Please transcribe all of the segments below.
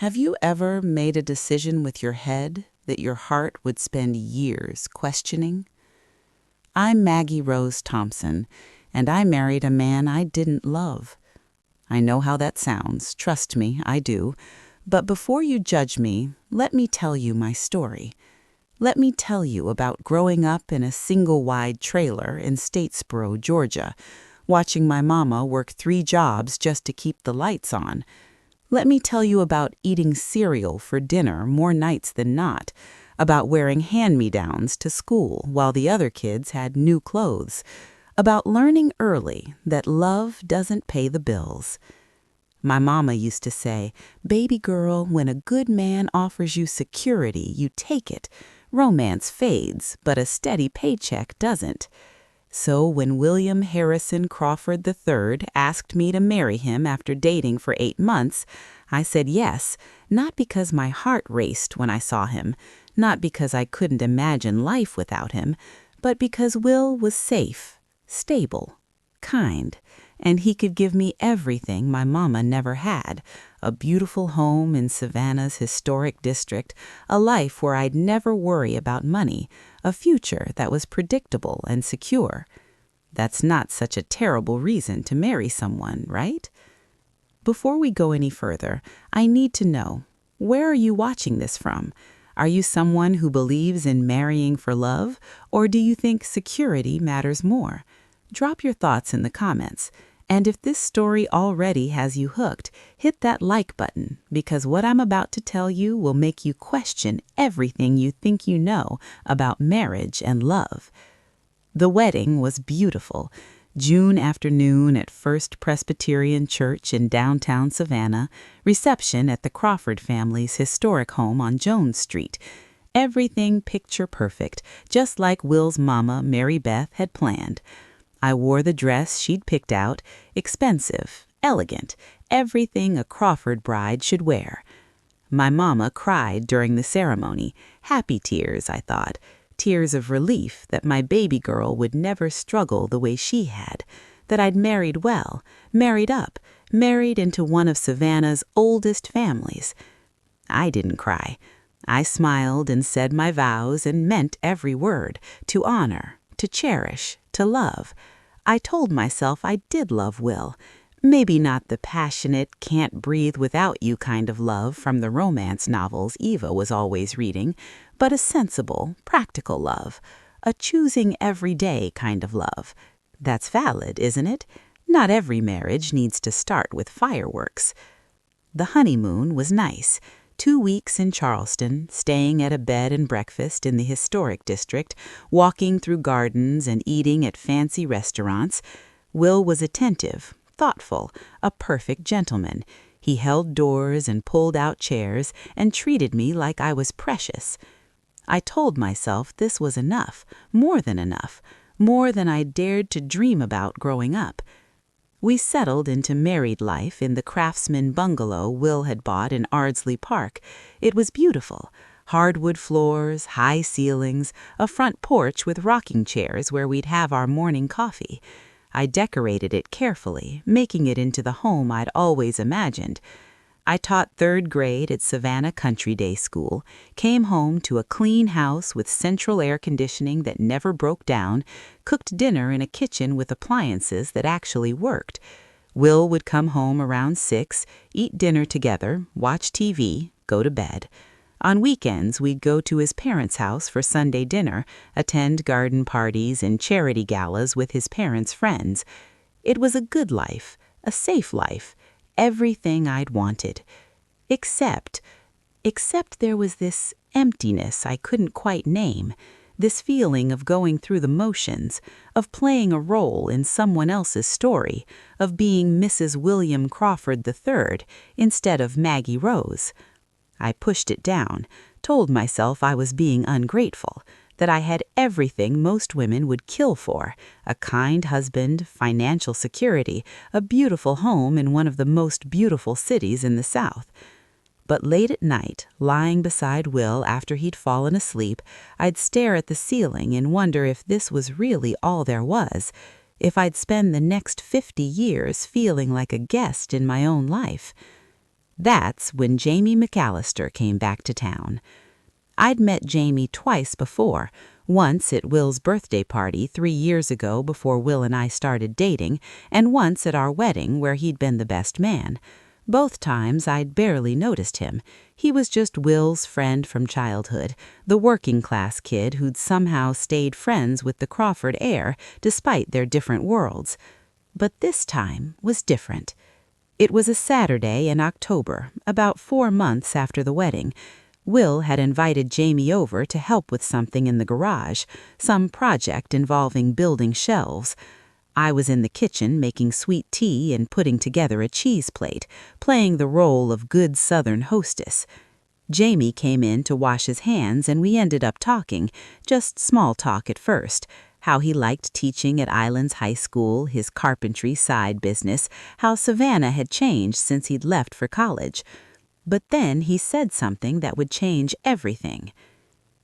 Have you ever made a decision with your head that your heart would spend years questioning? I'm Maggie Rose Thompson, and I married a man I didn't love. I know how that sounds, trust me, I do. But before you judge me, let me tell you my story. Let me tell you about growing up in a single-wide trailer in Statesboro, Georgia, watching my mama work 3 jobs just to keep the lights on. Let me tell you about eating cereal for dinner more nights than not, about wearing hand-me-downs to school while the other kids had new clothes, about learning early that love doesn't pay the bills. My mama used to say, "Baby girl, when a good man offers you security, you take it. Romance fades, but a steady paycheck doesn't." So when William Harrison Crawford III asked me to marry him after dating for 8 months, I said yes, not because my heart raced when I saw him, not because I couldn't imagine life without him, but because Will was safe, stable, kind, and he could give me everything my mama never had: a beautiful home in Savannah's historic district, a life where I'd never worry about money, a future that was predictable and secure. That's not such a terrible reason to marry someone, right? Before we go any further, I need to know, where are you watching this from? Are you someone who believes in marrying for love, or do you think security matters more? Drop your thoughts in the comments. And if this story already has you hooked, hit that like button, because what I'm about to tell you will make you question everything you think you know about marriage and love. The wedding was beautiful. June afternoon at First Presbyterian Church in downtown Savannah, reception at the Crawford family's historic home on Jones Street. Everything picture perfect, just like Will's mama, Mary Beth, had planned. I wore the dress she'd picked out, expensive, elegant, everything a Crawford bride should wear. My mama cried during the ceremony, happy tears, I thought, tears of relief that my baby girl would never struggle the way she had, that I'd married well, married up, married into one of Savannah's oldest families. I didn't cry. I smiled and said my vows and meant every word, to honor, to cherish, to love. I told myself I did love Will. Maybe not the passionate, can't breathe without you kind of love from the romance novels Eva was always reading, but a sensible, practical love, a choosing every day kind of love. That's valid, isn't it? Not every marriage needs to start with fireworks. The honeymoon was nice. 2 weeks in Charleston, staying at a bed and breakfast in the historic district, walking through gardens and eating at fancy restaurants. Will was attentive, thoughtful, a perfect gentleman. He held doors and pulled out chairs and treated me like I was precious. I told myself this was enough, more than I dared to dream about growing up. We settled into married life in the craftsman bungalow Will had bought in Ardsley Park. It was beautiful. Hardwood floors, high ceilings, a front porch with rocking chairs where we'd have our morning coffee. I decorated it carefully, making it into the home I'd always imagined. I taught 3rd grade at Savannah Country Day School, came home to a clean house with central air conditioning that never broke down, cooked dinner in a kitchen with appliances that actually worked. Will would come home around 6, eat dinner together, watch TV, go to bed. On weekends, we'd go to his parents' house for Sunday dinner, attend garden parties and charity galas with his parents' friends. It was a good life, a safe life. Everything I'd wanted. Except there was this emptiness I couldn't quite name, this feeling of going through the motions, of playing a role in someone else's story, of being Mrs. William Crawford III instead of Maggie Rose. I pushed it down, told myself I was being ungrateful, that I had everything most women would kill for: a kind husband, financial security, a beautiful home in one of the most beautiful cities in the South. But late at night, lying beside Will after he'd fallen asleep, I'd stare at the ceiling and wonder if this was really all there was, if I'd spend the next 50 years feeling like a guest in my own life. That's when Jamie McAllister came back to town. I'd met Jamie twice before, once at Will's birthday party 3 years ago before Will and I started dating, and once at our wedding where he'd been the best man. Both times I'd barely noticed him. He was just Will's friend from childhood, the working-class kid who'd somehow stayed friends with the Crawford heir despite their different worlds. But this time was different. It was a Saturday in October, about 4 months after the wedding. Will had invited Jamie over to help with something in the garage, some project involving building shelves. I was in the kitchen making sweet tea and putting together a cheese plate, playing the role of good Southern hostess. Jamie came in to wash his hands and we ended up talking, just small talk at first. How he liked teaching at Islands High School, his carpentry side business, how Savannah had changed since he'd left for college. But then he said something that would change everything.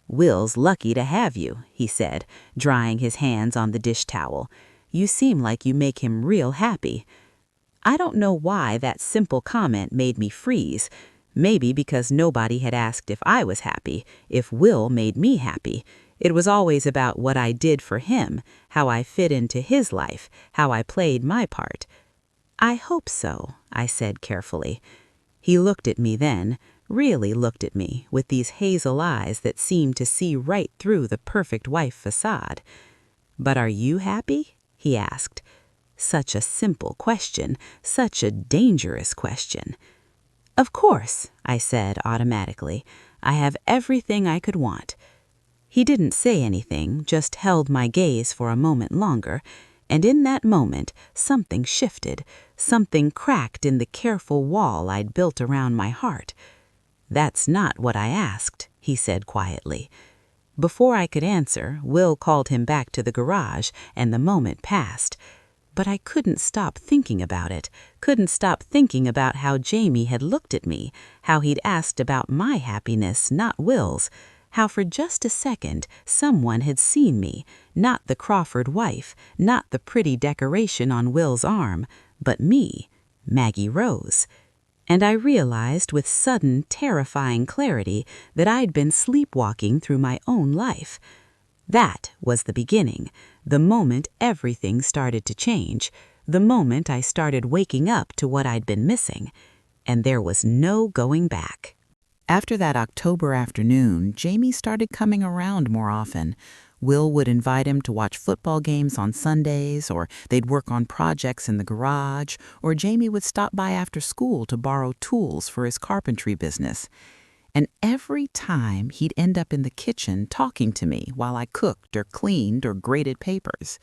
"Will's lucky to have you," he said, drying his hands on the dish towel. "You seem like you make him real happy." I don't know why that simple comment made me freeze. Maybe because nobody had asked if I was happy, if Will made me happy. It was always about what I did for him, how I fit into his life, how I played my part. "I hope so," I said carefully. He looked at me then, really looked at me, with these hazel eyes that seemed to see right through the perfect wife facade. "But are you happy?" he asked. Such a simple question, such a dangerous question. "Of course," I said automatically. "I have everything I could want." He didn't say anything, just held my gaze for a moment longer, and in that moment something shifted, something cracked in the careful wall I'd built around my heart. "That's not what I asked," he said quietly. Before I could answer, Will called him back to the garage, and the moment passed. But I couldn't stop thinking about it, couldn't stop thinking about how Jamie had looked at me, how he'd asked about my happiness, not Will's, how for just a second someone had seen me, not the Crawford wife, not the pretty decoration on Will's arm, but me, Maggie Rose. And I realized with sudden, terrifying clarity that I'd been sleepwalking through my own life. That was the beginning, the moment everything started to change, the moment I started waking up to what I'd been missing. And there was no going back. After that October afternoon, Jamie started coming around more often. Will would invite him to watch football games on Sundays, or they'd work on projects in the garage, or Jamie would stop by after school to borrow tools for his carpentry business. And every time he'd end up in the kitchen talking to me while I cooked or cleaned or graded papers.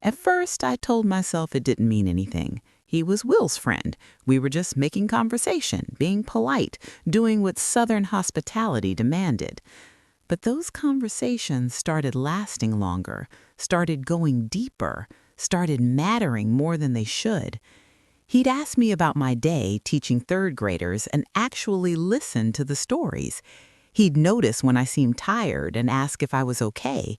At first, I told myself it didn't mean anything. He was Will's friend. We were just making conversation, being polite, doing what Southern hospitality demanded. But those conversations started lasting longer, started going deeper, started mattering more than they should. He'd ask me about my day teaching third graders and actually listen to the stories. He'd notice when I seemed tired and ask if I was okay.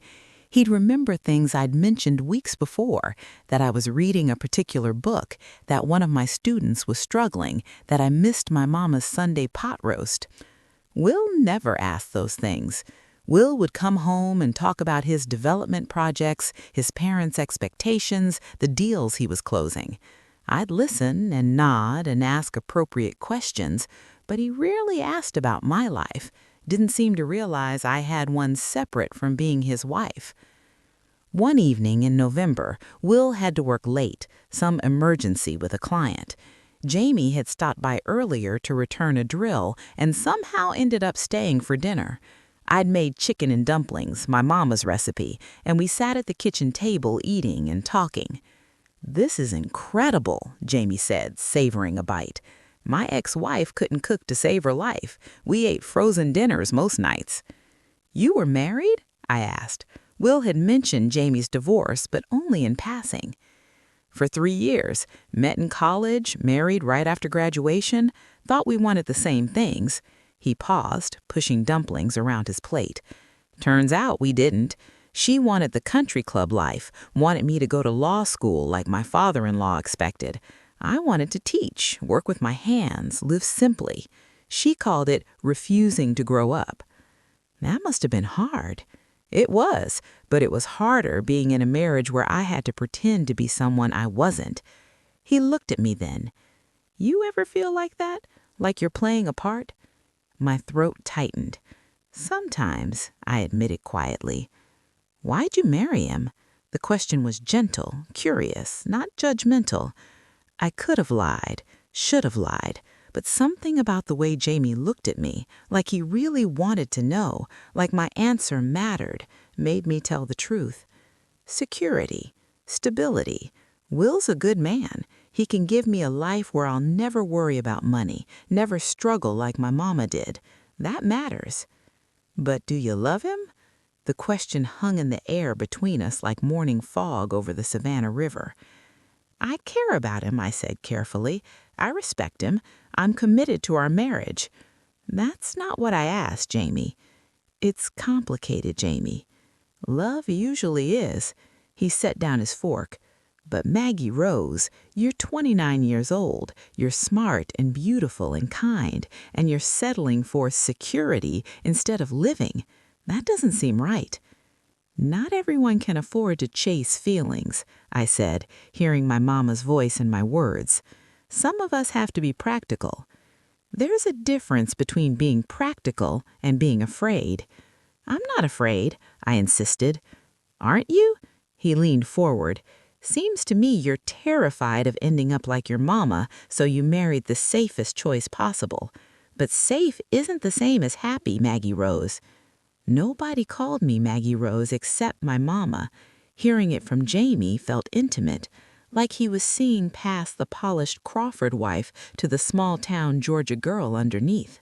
He'd remember things I'd mentioned weeks before, that I was reading a particular book, that one of my students was struggling, that I missed my mama's Sunday pot roast. Will never asked those things. Will would come home and talk about his development projects, his parents' expectations, the deals he was closing. I'd listen and nod and ask appropriate questions, but he rarely asked about my life. Didn't seem to realize I had one separate from being his wife. One evening in November, Will had to work late, some emergency with a client. Jamie had stopped by earlier to return a drill and somehow ended up staying for dinner. I'd made chicken and dumplings, my mama's recipe, and we sat at the kitchen table eating and talking. "This is incredible," Jamie said, savoring a bite. "My ex-wife couldn't cook to save her life. We ate frozen dinners most nights." "You were married?" I asked. Will had mentioned Jamie's divorce, but only in passing. "For 3 years, met in college, married right after graduation, thought we wanted the same things." He paused, pushing dumplings around his plate. "Turns out we didn't. She wanted the country club life, wanted me to go to law school like my father-in-law expected. I wanted to teach, work with my hands, live simply. She called it refusing to grow up. That must have been hard. It was, but it was harder being in a marriage where I had to pretend to be someone I wasn't. He looked at me then. You ever feel like that? Like you're playing a part? My throat tightened. Sometimes, I admitted quietly. Why'd you marry him? The question was gentle, curious, not judgmental. I could have lied, should have lied, but something about the way Jamie looked at me, like he really wanted to know, like my answer mattered, made me tell the truth. Security, stability. Will's a good man. He can give me a life where I'll never worry about money, never struggle like my mama did. That matters. But do you love him? The question hung in the air between us like morning fog over the Savannah River. I care about him, I said carefully. I respect him. I'm committed to our marriage. That's not what I asked, Jamie. It's complicated, Jamie. Love usually is. He set down his fork. But Maggie Rose, you're 29 years old. You're smart and beautiful and kind, and you're settling for security instead of living. That doesn't seem right. Not everyone can afford to chase feelings, I said, hearing my mama's voice in my words. Some of us have to be practical. There's a difference between being practical and being afraid. I'm not afraid, I insisted. Aren't you? He leaned forward. Seems to me you're terrified of ending up like your mama, so you married the safest choice possible. But safe isn't the same as happy, Maggie Rose. Nobody called me Maggie Rose except my mama. Hearing it from Jamie felt intimate, like he was seeing past the polished Crawford wife to the small-town Georgia girl underneath.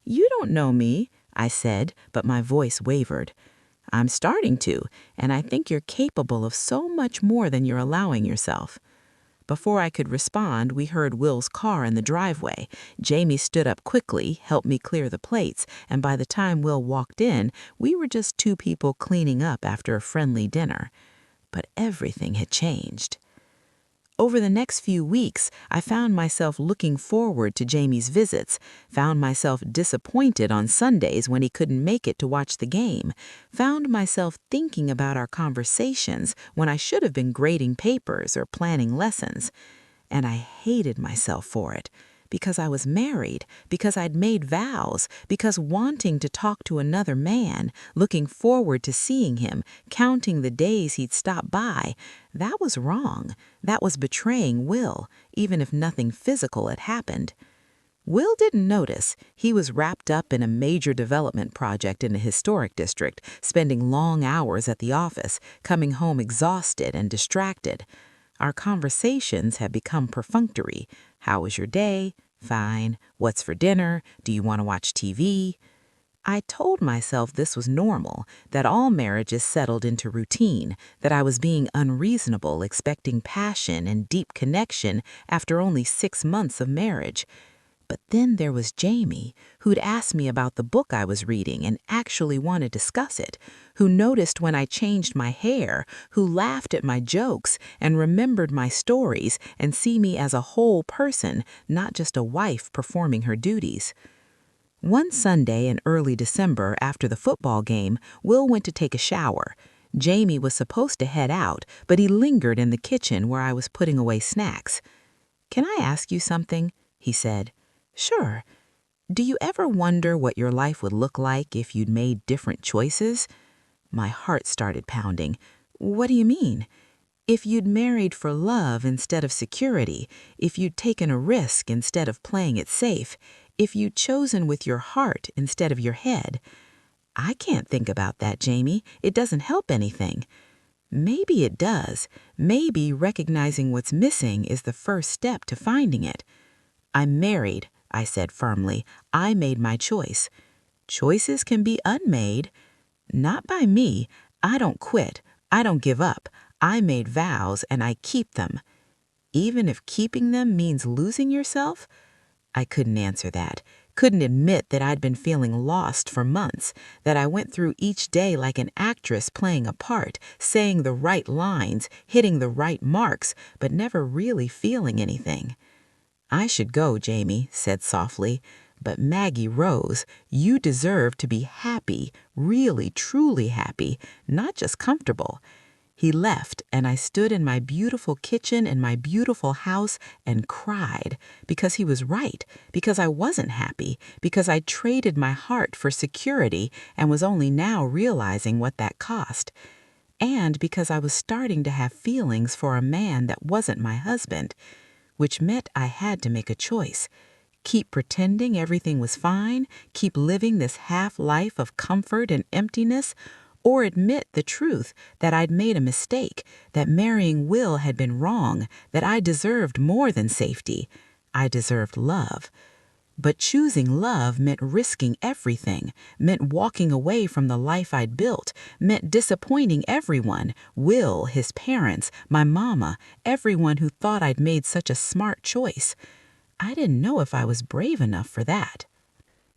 You don't know me, I said, but my voice wavered. I'm starting to, and I think you're capable of so much more than you're allowing yourself. Before I could respond, we heard Will's car in the driveway. Jamie stood up quickly, helped me clear the plates, and by the time Will walked in, we were just two people cleaning up after a friendly dinner. But everything had changed. Over the next few weeks, I found myself looking forward to Jamie's visits, found myself disappointed on Sundays when he couldn't make it to watch the game, found myself thinking about our conversations when I should have been grading papers or planning lessons. And I hated myself for it. Because I was married, because I'd made vows, because wanting to talk to another man, looking forward to seeing him, counting the days he'd stop by, that was wrong. That was betraying Will, even if nothing physical had happened. Will didn't notice. He was wrapped up in a major development project in a historic district, spending long hours at the office, coming home exhausted and distracted. Our conversations had become perfunctory. How was your day? Fine. What's for dinner? Do you want to watch TV? I told myself this was normal, that all marriages settled into routine, that I was being unreasonable expecting passion and deep connection after only 6 months of marriage. But then there was Jamie, who'd asked me about the book I was reading and actually want to discuss it, who noticed when I changed my hair, who laughed at my jokes and remembered my stories and see me as a whole person, not just a wife performing her duties. One Sunday in early December after the football game, Will went to take a shower. Jamie was supposed to head out, but he lingered in the kitchen where I was putting away snacks. "Can I ask you something?" he said. "Sure. Do you ever wonder what your life would look like if you'd made different choices?" My heart started pounding. "What do you mean?" "If you'd married for love instead of security, if you'd taken a risk instead of playing it safe, if you'd chosen with your heart instead of your head." "I can't think about that, Jamie. It doesn't help anything." "Maybe it does. Maybe recognizing what's missing is the first step to finding it." "I'm married," I said firmly. "I made my choice." "Choices can be unmade." "Not by me. I don't quit. I don't give up. I made vows and I keep them." "Even if keeping them means losing yourself?" I couldn't answer that. Couldn't admit that I'd been feeling lost for months, that I went through each day like an actress playing a part, saying the right lines, hitting the right marks, but never really feeling anything. "I should go," Jamie said softly. "But Maggie Rose, you deserve to be happy, really, truly happy, not just comfortable." He left, and I stood in my beautiful kitchen in my beautiful house and cried because he was right, because I wasn't happy, because I traded my heart for security and was only now realizing what that cost, and because I was starting to have feelings for a man that wasn't my husband, which meant I had to make a choice. Keep pretending everything was fine, keep living this half-life of comfort and emptiness, or admit the truth that I'd made a mistake, that marrying Will had been wrong, that I deserved more than safety. I deserved love. But choosing love meant risking everything, meant walking away from the life I'd built, meant disappointing everyone, Will, his parents, my mama, everyone who thought I'd made such a smart choice. I didn't know if I was brave enough for that.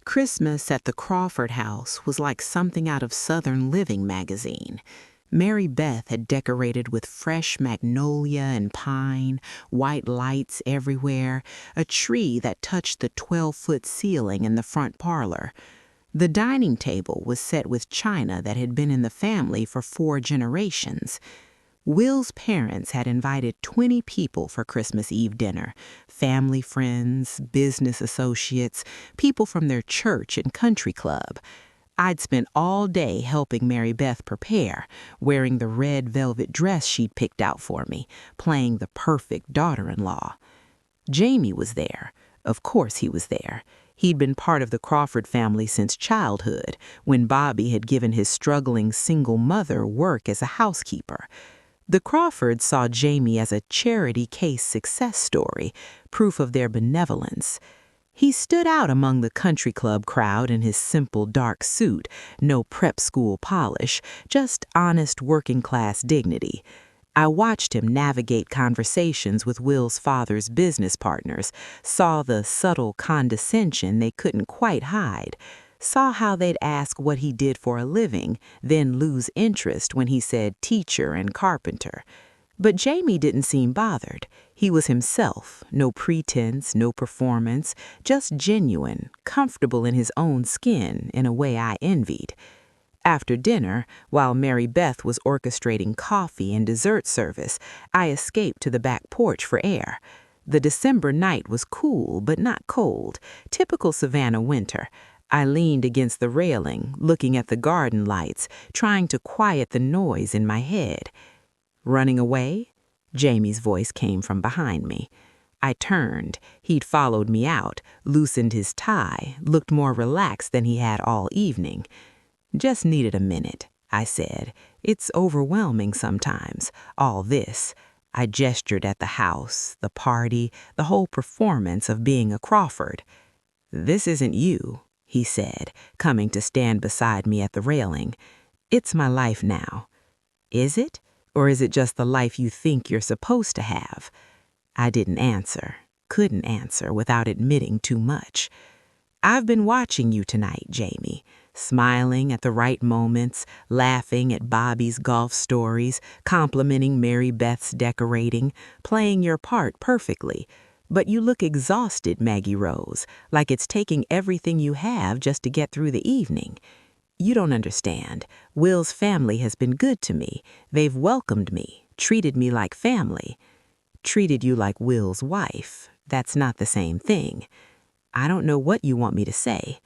Christmas at the Crawford house was like something out of Southern Living magazine. Mary Beth had decorated with fresh magnolia and pine, white lights everywhere, a tree that touched the 12-foot ceiling in the front parlor. The dining table was set with china that had been in the family for 4 generations. Will's parents had invited 20 people for Christmas Eve dinner, family friends, business associates, people from their church and country club. I'd spent all day helping Mary Beth prepare, wearing the red velvet dress she'd picked out for me, playing the perfect daughter-in-law. Jamie was there. Of course he was there. He'd been part of the Crawford family since childhood, when Bobby had given his struggling single mother work as a housekeeper. The Crawfords saw Jamie as a charity case success story, proof of their benevolence. He stood out among the country club crowd in his simple dark suit, no prep school polish, just honest working-class dignity. I watched him navigate conversations with Will's father's business partners, saw the subtle condescension they couldn't quite hide, saw how they'd ask what he did for a living, then lose interest when he said teacher and carpenter. But Jamie didn't seem bothered. He was himself, no pretense, no performance, just genuine, comfortable in his own skin in a way I envied. After dinner, while Mary Beth was orchestrating coffee and dessert service, I escaped to the back porch for air. The December night was cool but not cold, typical Savannah winter. I leaned against the railing, looking at the garden lights, trying to quiet the noise in my head. "Running away?" Jamie's voice came from behind me. I turned. He'd followed me out, loosened his tie, looked more relaxed than he had all evening. "Just needed a minute," I said. "It's overwhelming sometimes, all this." I gestured at the house, the party, the whole performance of being a Crawford. "This isn't you," he said, coming to stand beside me at the railing. "It's my life now." "Is it? Or is it just the life you think you're supposed to have?" I didn't answer, couldn't answer without admitting too much. "I've been watching you tonight, Jamie, smiling at the right moments, laughing at Bobby's golf stories, complimenting Mary Beth's decorating, playing your part perfectly. But you look exhausted, Maggie Rose, like it's taking everything you have just to get through the evening. You don't understand. Will's family has been good to me. They've welcomed me, treated me like family." "Treated you like Will's wife. That's not the same thing." "I don't know what you want me to say."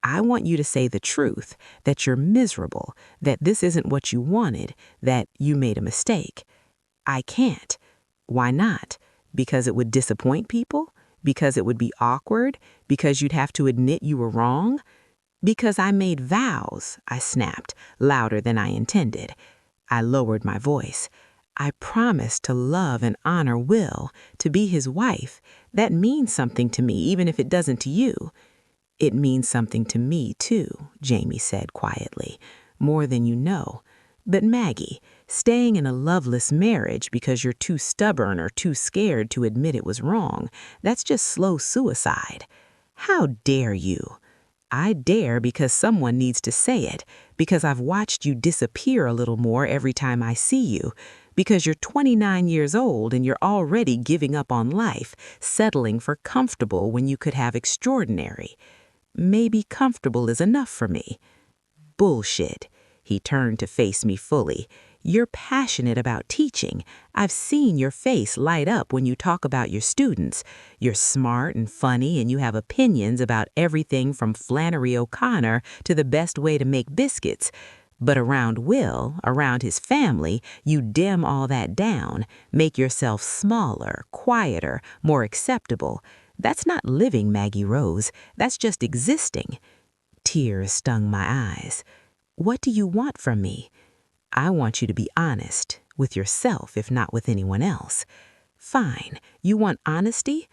"I want you to say the truth, that you're miserable, that this isn't what you wanted, that you made a mistake." "I can't." "Why not? Because it would disappoint people? Because it would be awkward? Because you'd have to admit you were wrong?" "Because I made vows," I snapped, louder than I intended. I lowered my voice. "I promised to love and honor Will, to be his wife. That means something to me, even if it doesn't to you." "It means something to me, too," Jamie said quietly, "more than you know. But Maggie, staying in a loveless marriage because you're too stubborn or too scared to admit it was wrong, that's just slow suicide." How dare you? I dare because someone needs to say it, because I've watched you disappear a little more every time I see you, because you're 29 years old and you're already giving up on life, settling for comfortable when you could have extraordinary. Maybe comfortable is enough for me. Bullshit. He turned to face me fully. You're passionate about teaching. I've seen your face light up when you talk about your students. You're smart and funny, and you have opinions about everything from Flannery O'Connor to the best way to make biscuits. But around Will, around his family, you dim all that down, make yourself smaller, quieter, more acceptable. That's not living, Maggie Rose. That's just existing. Tears stung my eyes. What do you want from me? I want you to be honest, with yourself if not with anyone else. Fine, you want honesty?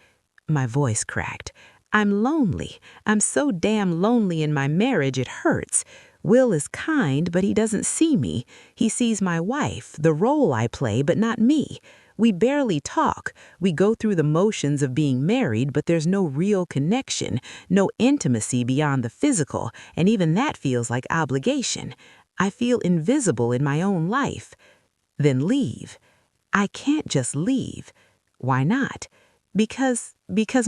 My voice cracked. I'm lonely. I'm so damn lonely in my marriage it hurts. Will is kind, but he doesn't see me. He sees my wife, the role I play, but not me. We barely talk. We go through the motions of being married, but there's no real connection, no intimacy beyond the physical, and even that feels like obligation. I feel invisible in my own life. Then leave. I can't just leave. Why not? Because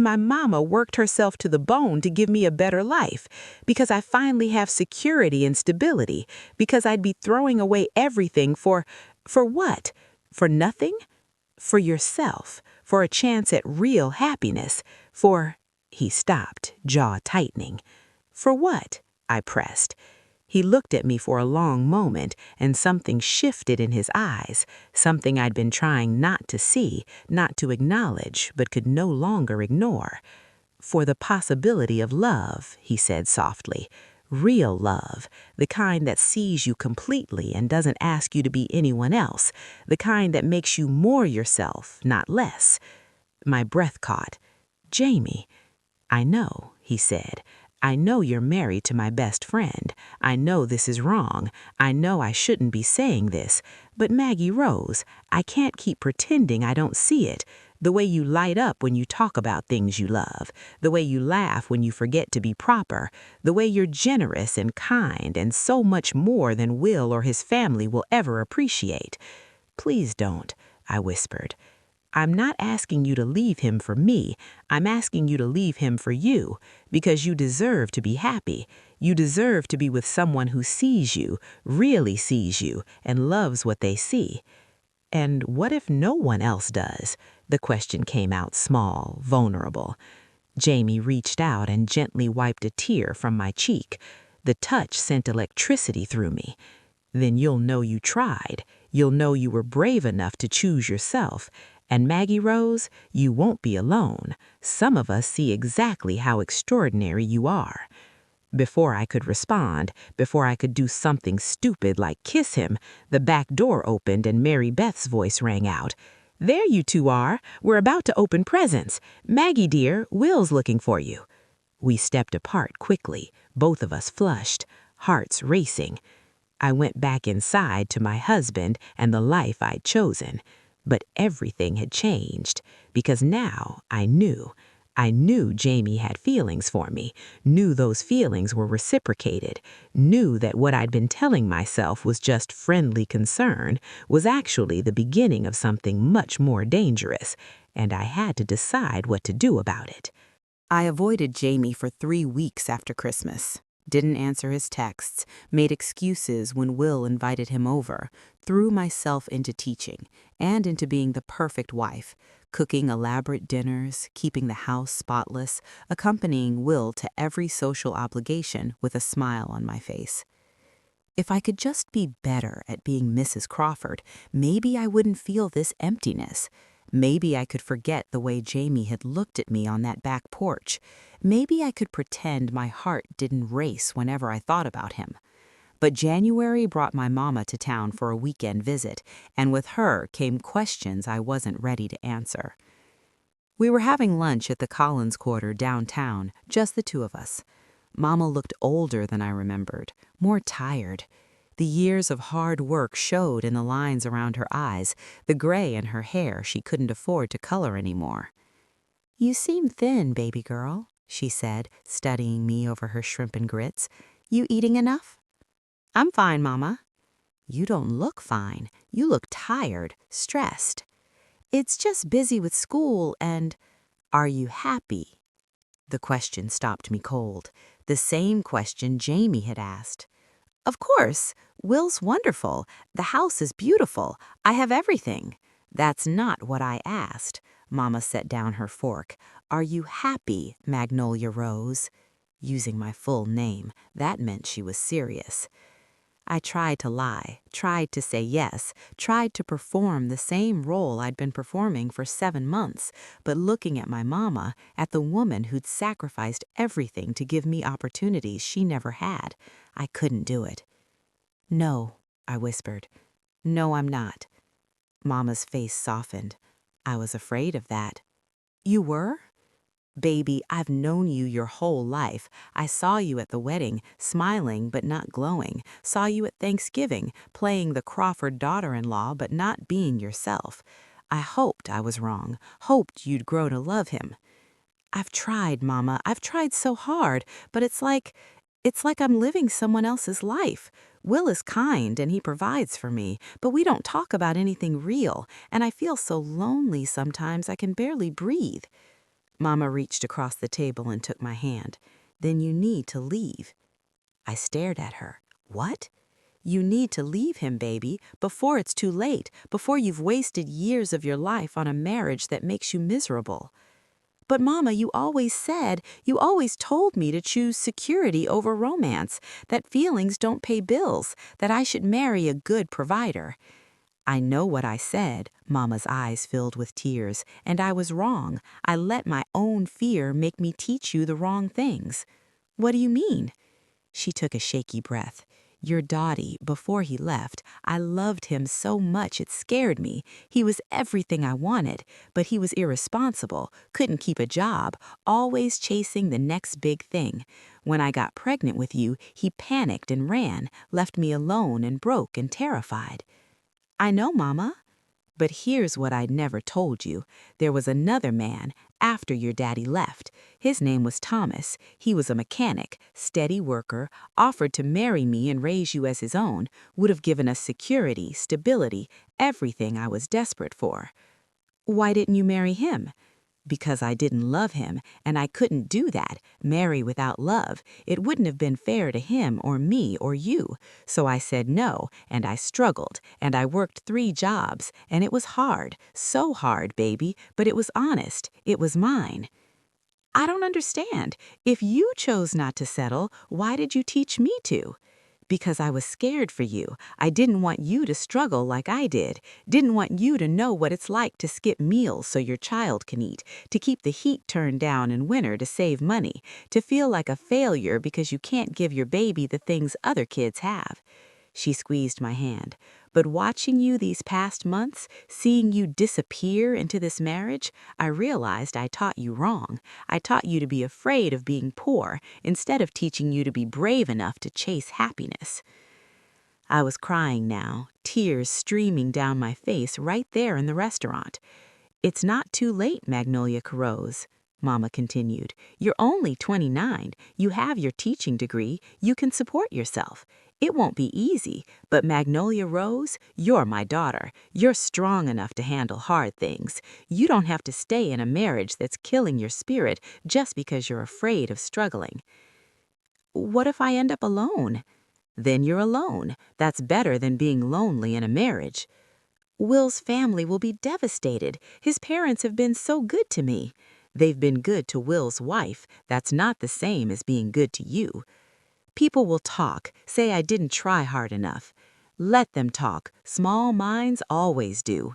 my mama worked herself to the bone to give me a better life. Because I finally have security and stability. Because I'd be throwing away everything for what? For nothing? For yourself, for a chance at real happiness, he stopped, jaw tightening. For what? I pressed. He looked at me for a long moment, and something shifted in his eyes, something I'd been trying not to see, not to acknowledge, but could no longer ignore. For the possibility of love, he said softly. Real love, the kind that sees you completely and doesn't ask you to be anyone else, the kind that makes you more yourself, not less. My breath caught. Jamie. I know, he said. I know you're married to my best friend. I know this is wrong. I know I shouldn't be saying this. But Maggie Rose, I can't keep pretending I don't see it. The way you light up when you talk about things you love. The way you laugh when you forget to be proper. The way you're generous and kind and so much more than Will or his family will ever appreciate. Please don't, I whispered. I'm not asking you to leave him for me. I'm asking you to leave him for you, because you deserve to be happy. You deserve to be with someone who sees you, really sees you, and loves what they see. And what if no one else does? The question came out small, vulnerable. Jamie reached out and gently wiped a tear from my cheek. The touch sent electricity through me. Then you'll know you tried. You'll know you were brave enough to choose yourself. And Maggie Rose, you won't be alone. Some of us see exactly how extraordinary you are. Before I could respond, before I could do something stupid like kiss him, the back door opened and Mary Beth's voice rang out. There you two are. We're about to open presents. Maggie, dear, Will's looking for you. We stepped apart quickly, both of us flushed, hearts racing. I went back inside to my husband and the life I'd chosen. But everything had changed, because now I knew. I knew Jamie had feelings for me, knew those feelings were reciprocated, knew that what I'd been telling myself was just friendly concern was actually the beginning of something much more dangerous, and I had to decide what to do about it. I avoided Jamie for 3 weeks after Christmas. Didn't answer his texts, made excuses when Will invited him over, threw myself into teaching and into being the perfect wife, cooking elaborate dinners, keeping the house spotless, accompanying Will to every social obligation with a smile on my face. If I could just be better at being Mrs. Crawford, maybe I wouldn't feel this emptiness. Maybe I could forget the way Jamie had looked at me on that back porch. Maybe I could pretend my heart didn't race whenever I thought about him. But January brought my mama to town for a weekend visit, and with her came questions I wasn't ready to answer. We were having lunch at the Collins Quarter downtown, just the two of us. Mama looked older than I remembered, more tired. The years of hard work showed in the lines around her eyes, the gray in her hair she couldn't afford to color anymore. You seem thin, baby girl, she said, studying me over her shrimp and grits. "You eating enough?" "I'm fine, Mama." "You don't look fine. You look tired, stressed." "It's just busy with school and—" "Are you happy?" The question stopped me cold. The same question Jamie had asked. "Of course. Will's wonderful. The house is beautiful. I have everything." "That's not what I asked." Mama set down her fork. "Are you happy, Magnolia Rose?" Using my full name, that meant she was serious. I tried to lie, tried to say yes, tried to perform the same role I'd been performing for 7 months, but looking at my mama, at the woman who'd sacrificed everything to give me opportunities she never had, I couldn't do it. "No," I whispered. "No, I'm not." Mama's face softened. "I was afraid of that." "You were?" "Baby, I've known you your whole life. I saw you at the wedding, smiling but not glowing. Saw you at Thanksgiving, playing the Crawford daughter-in-law but not being yourself. I hoped I was wrong, hoped you'd grow to love him." "I've tried, Mama. I've tried so hard, but it's like I'm living someone else's life. Will is kind and he provides for me, but we don't talk about anything real, and I feel so lonely sometimes I can barely breathe." Mama reached across the table and took my hand. "Then you need to leave." I stared at her. "What?" "You need to leave him, baby, before it's too late, before you've wasted years of your life on a marriage that makes you miserable." "But Mama, you always told me to choose security over romance, that feelings don't pay bills, that I should marry a good provider." "I know what I said." Mama's eyes filled with tears. "And I was wrong. I let my own fear make me teach you the wrong things." "What do you mean?" She took a shaky breath. "Your Dottie, before he left, I loved him so much it scared me. He was everything I wanted, but he was irresponsible, couldn't keep a job, always chasing the next big thing. When I got pregnant with you, he panicked and ran, left me alone and broke and terrified." "I know, Mama." "But here's what I'd never told you. There was another man after your daddy left. His name was Thomas. He was a mechanic, steady worker, offered to marry me and raise you as his own, would have given us security, stability, everything I was desperate for." "Why didn't you marry him?" "Because I didn't love him, and I couldn't do that, marry without love. It wouldn't have been fair to him or me or you. So I said no, and I struggled, and I worked 3 jobs, and it was hard, so hard, baby, but it was honest. It was mine." "I don't understand. If you chose not to settle, why did you teach me to?" "Because I was scared for you. I didn't want you to struggle like I did. Didn't want you to know what it's like to skip meals so your child can eat, to keep the heat turned down in winter to save money, to feel like a failure because you can't give your baby the things other kids have." She squeezed my hand. "But watching you these past months, seeing you disappear into this marriage, I realized I taught you wrong. I taught you to be afraid of being poor instead of teaching you to be brave enough to chase happiness." I was crying now, tears streaming down my face right there in the restaurant. "It's not too late, Magnolia Rose," Mama continued. "You're only 29. You have your teaching degree. You can support yourself. It won't be easy, but Magnolia Rose, you're my daughter. You're strong enough to handle hard things. You don't have to stay in a marriage that's killing your spirit just because you're afraid of struggling." "What if I end up alone?" "Then you're alone. That's better than being lonely in a marriage." "Will's family will be devastated. His parents have been so good to me." "They've been good to Will's wife. That's not the same as being good to you." "People will talk, say I didn't try hard enough." "Let them talk. Small minds always do."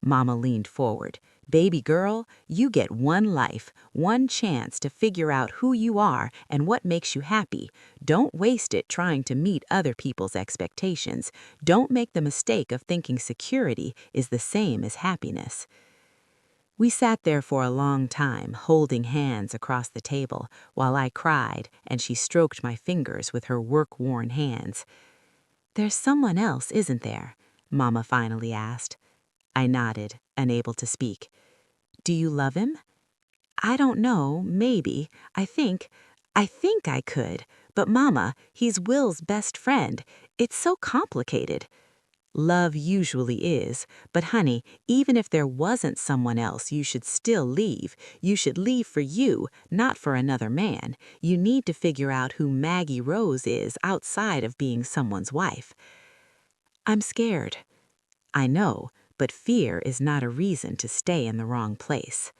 Mama leaned forward. "Baby girl, you get one life, one chance to figure out who you are and what makes you happy. Don't waste it trying to meet other people's expectations. Don't make the mistake of thinking security is the same as happiness." We sat there for a long time, holding hands across the table, while I cried and she stroked my fingers with her work-worn hands. "There's someone else, isn't there?" Mama finally asked. I nodded, unable to speak. "Do you love him?" I don't know, maybe. I think I could. But Mama, he's Will's best friend. It's so complicated. Love usually is. But honey, even if there wasn't someone else, you should still leave. You should leave for you, not for another man. You need to figure out who Maggie Rose is outside of being someone's wife. I'm scared. I know, but fear is not a reason to stay in the wrong place.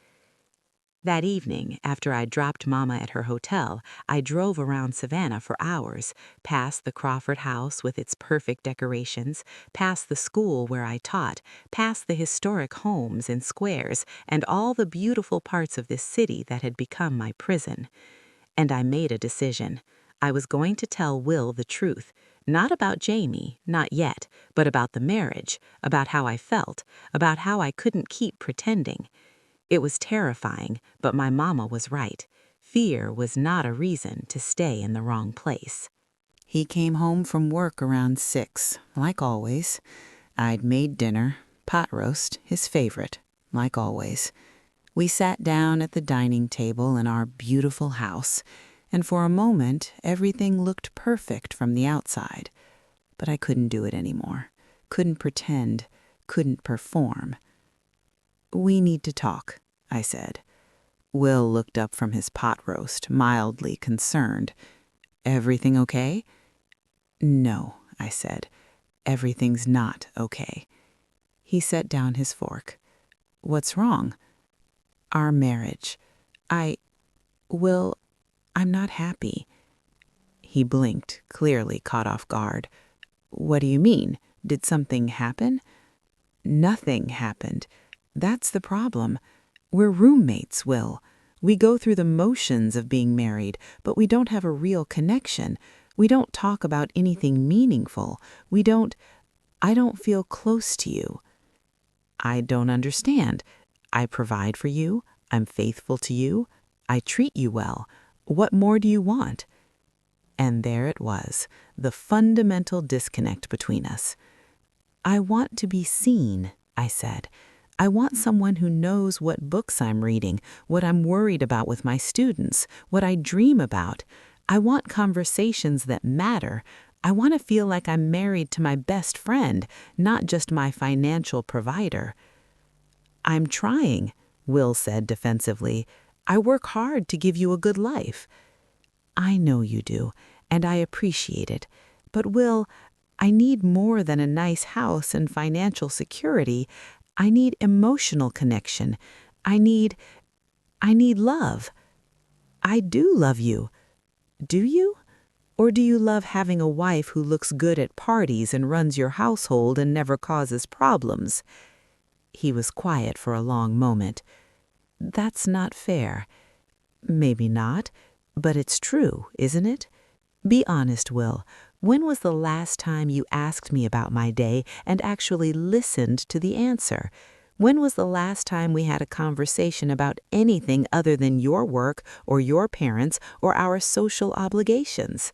That evening, after I dropped Mama at her hotel, I drove around Savannah for hours, past the Crawford house with its perfect decorations, past the school where I taught, past the historic homes and squares, and all the beautiful parts of this city that had become my prison. And I made a decision. I was going to tell Will the truth, not about Jamie, not yet, but about the marriage, about how I felt, about how I couldn't keep pretending. It was terrifying, but my mama was right. Fear was not a reason to stay in the wrong place. He came home from work around 6, like always. I'd made dinner, pot roast, his favorite, like always. We sat down at the dining table in our beautiful house, and for a moment everything looked perfect from the outside. But I couldn't do it anymore. Couldn't pretend, couldn't perform. "We need to talk," I said. Will looked up from his pot roast, mildly concerned. "Everything okay?" "No," I said. "Everything's not okay." He set down his fork. "What's wrong?" "Our marriage. Will, I'm not happy." He blinked, clearly caught off guard. "What do you mean? Did something happen?" "Nothing happened. That's the problem. We're roommates, Will. We go through the motions of being married, but we don't have a real connection. We don't talk about anything meaningful. I don't feel close to you." "I don't understand. I provide for you. I'm faithful to you. I treat you well. What more do you want?" And there it was, the fundamental disconnect between us. "I want to be seen," I said. "I want someone who knows what books I'm reading, what I'm worried about with my students, what I dream about. I want conversations that matter. I want to feel like I'm married to my best friend, not just my financial provider." "I'm trying," Will said defensively. "I work hard to give you a good life." "I know you do, and I appreciate it. But Will, I need more than a nice house and financial security. I need emotional connection. I need love. I do love you. Do you? Or do you love having a wife who looks good at parties and runs your household and never causes problems?" He was quiet for a long moment. "That's not fair." "Maybe not, but it's true, isn't it? Be honest, Will. When was the last time you asked me about my day and actually listened to the answer? When was the last time we had a conversation about anything other than your work or your parents or our social obligations?"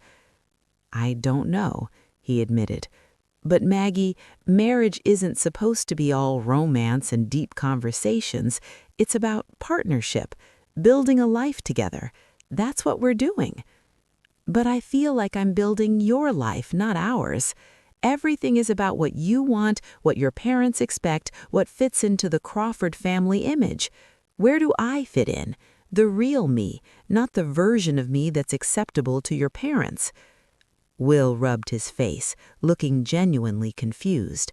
"I don't know," he admitted. "But Maggie, marriage isn't supposed to be all romance and deep conversations. It's about partnership, building a life together. That's what we're doing." "But I feel like I'm building your life, not ours. Everything is about what you want, what your parents expect, what fits into the Crawford family image. Where do I fit in? The real me, not the version of me that's acceptable to your parents." Will rubbed his face, looking genuinely confused.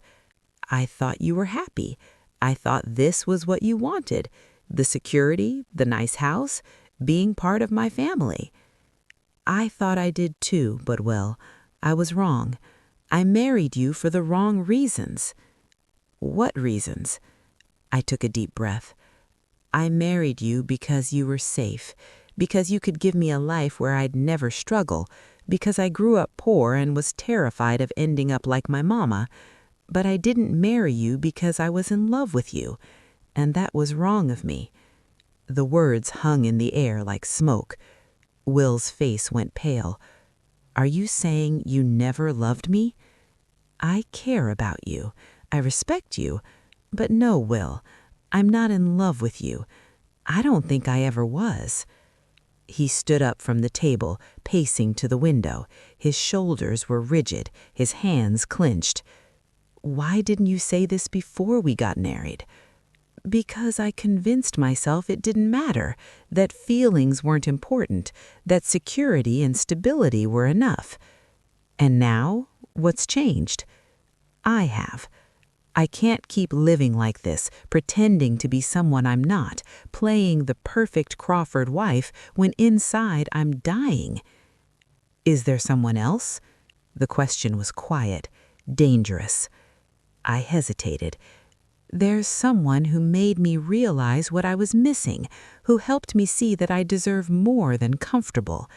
"I thought you were happy. I thought this was what you wanted. The security, the nice house, being part of my family." "I thought I did too, but Will, I was wrong. I married you for the wrong reasons." "What reasons?" I took a deep breath. "I married you because you were safe, because you could give me a life where I'd never struggle, because I grew up poor and was terrified of ending up like my mama. But I didn't marry you because I was in love with you, and that was wrong of me." The words hung in the air like smoke. Will's face went pale. "Are you saying you never loved me?" "I care about you. I respect you. But no, Will, I'm not in love with you. I don't think I ever was. He stood up from the table, pacing to the window. His shoulders were rigid, his hands clenched. Why didn't you say this before we got married? Because I convinced myself it didn't matter, that feelings weren't important, that security and stability were enough. And now, what's changed? I have. I can't keep living like this, pretending to be someone I'm not, playing the perfect Crawford wife when inside I'm dying. Is there someone else? The question was quiet, dangerous. I hesitated. There's someone who made me realize what I was missing, who helped me see that I deserve more than comfortable.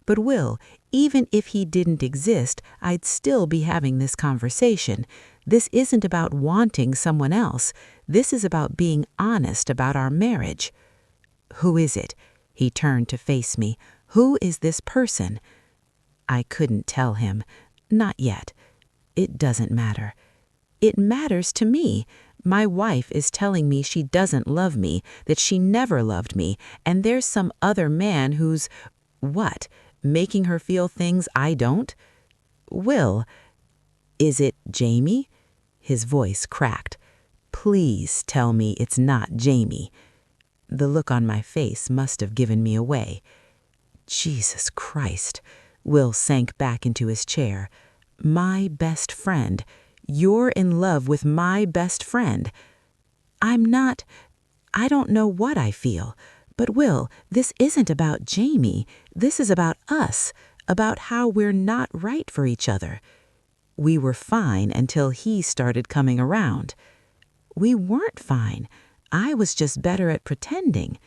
But Will, even if he didn't exist, I'd still be having this conversation. This isn't about wanting someone else. This is about being honest about our marriage. Who is it? He turned to face me. Who is this person? I couldn't tell him. Not yet. It doesn't matter. It matters to me. My wife is telling me she doesn't love me, that she never loved me, and there's some other man who's, what, making her feel things I don't? Will, is it Jamie? His voice cracked. Please tell me it's not Jamie. The look on my face must have given me away. Jesus Christ. Will sank back into his chair. My best friend. You're in love with my best friend. I'm not. I don't know what I feel. But Will, this isn't about Jamie. This is about us, about how we're not right for each other. We were fine until he started coming around. We weren't fine. I was just better at pretending.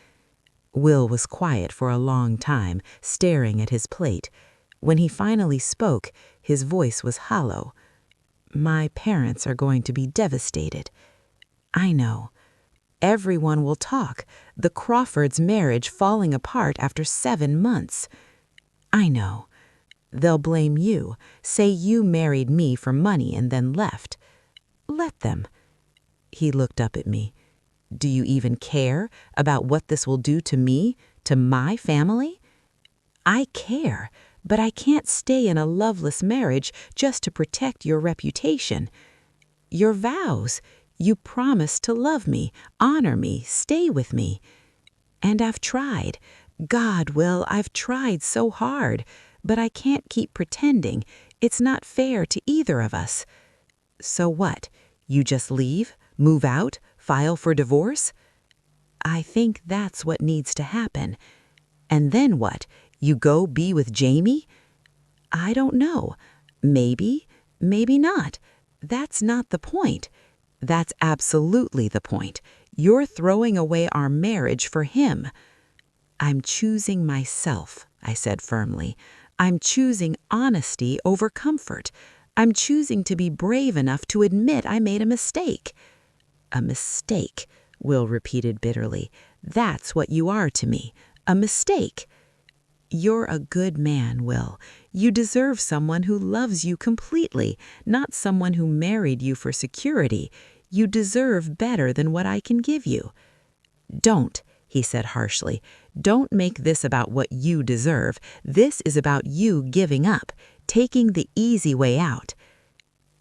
Will was quiet for a long time, staring at his plate. When he finally spoke, his voice was hollow. My parents are going to be devastated. I know. Everyone will talk. The Crawfords' marriage falling apart after 7 months. I know. They'll blame you, say you married me for money and then left. Let them. He looked up at me. Do you even care about what this will do to me, to my family? I care, but I can't stay in a loveless marriage just to protect your reputation. Your vows. You promised to love me, honor me, stay with me. And I've tried. God, Will, I've tried so hard. But I can't keep pretending. It's not fair to either of us. So what? You just leave? Move out? File for divorce? I think that's what needs to happen. And then what? You go be with Jamie? I don't know. Maybe, maybe not. That's not the point. That's absolutely the point. You're throwing away our marriage for him. I'm choosing myself, I said firmly. I'm choosing honesty over comfort. I'm choosing to be brave enough to admit I made a mistake. A mistake, Will repeated bitterly. That's what you are to me. A mistake. You're a good man, Will. You deserve someone who loves you completely, not someone who married you for security. You deserve better than what I can give you. Don't, he said harshly. Don't make this about what you deserve. This is about you giving up, taking the easy way out.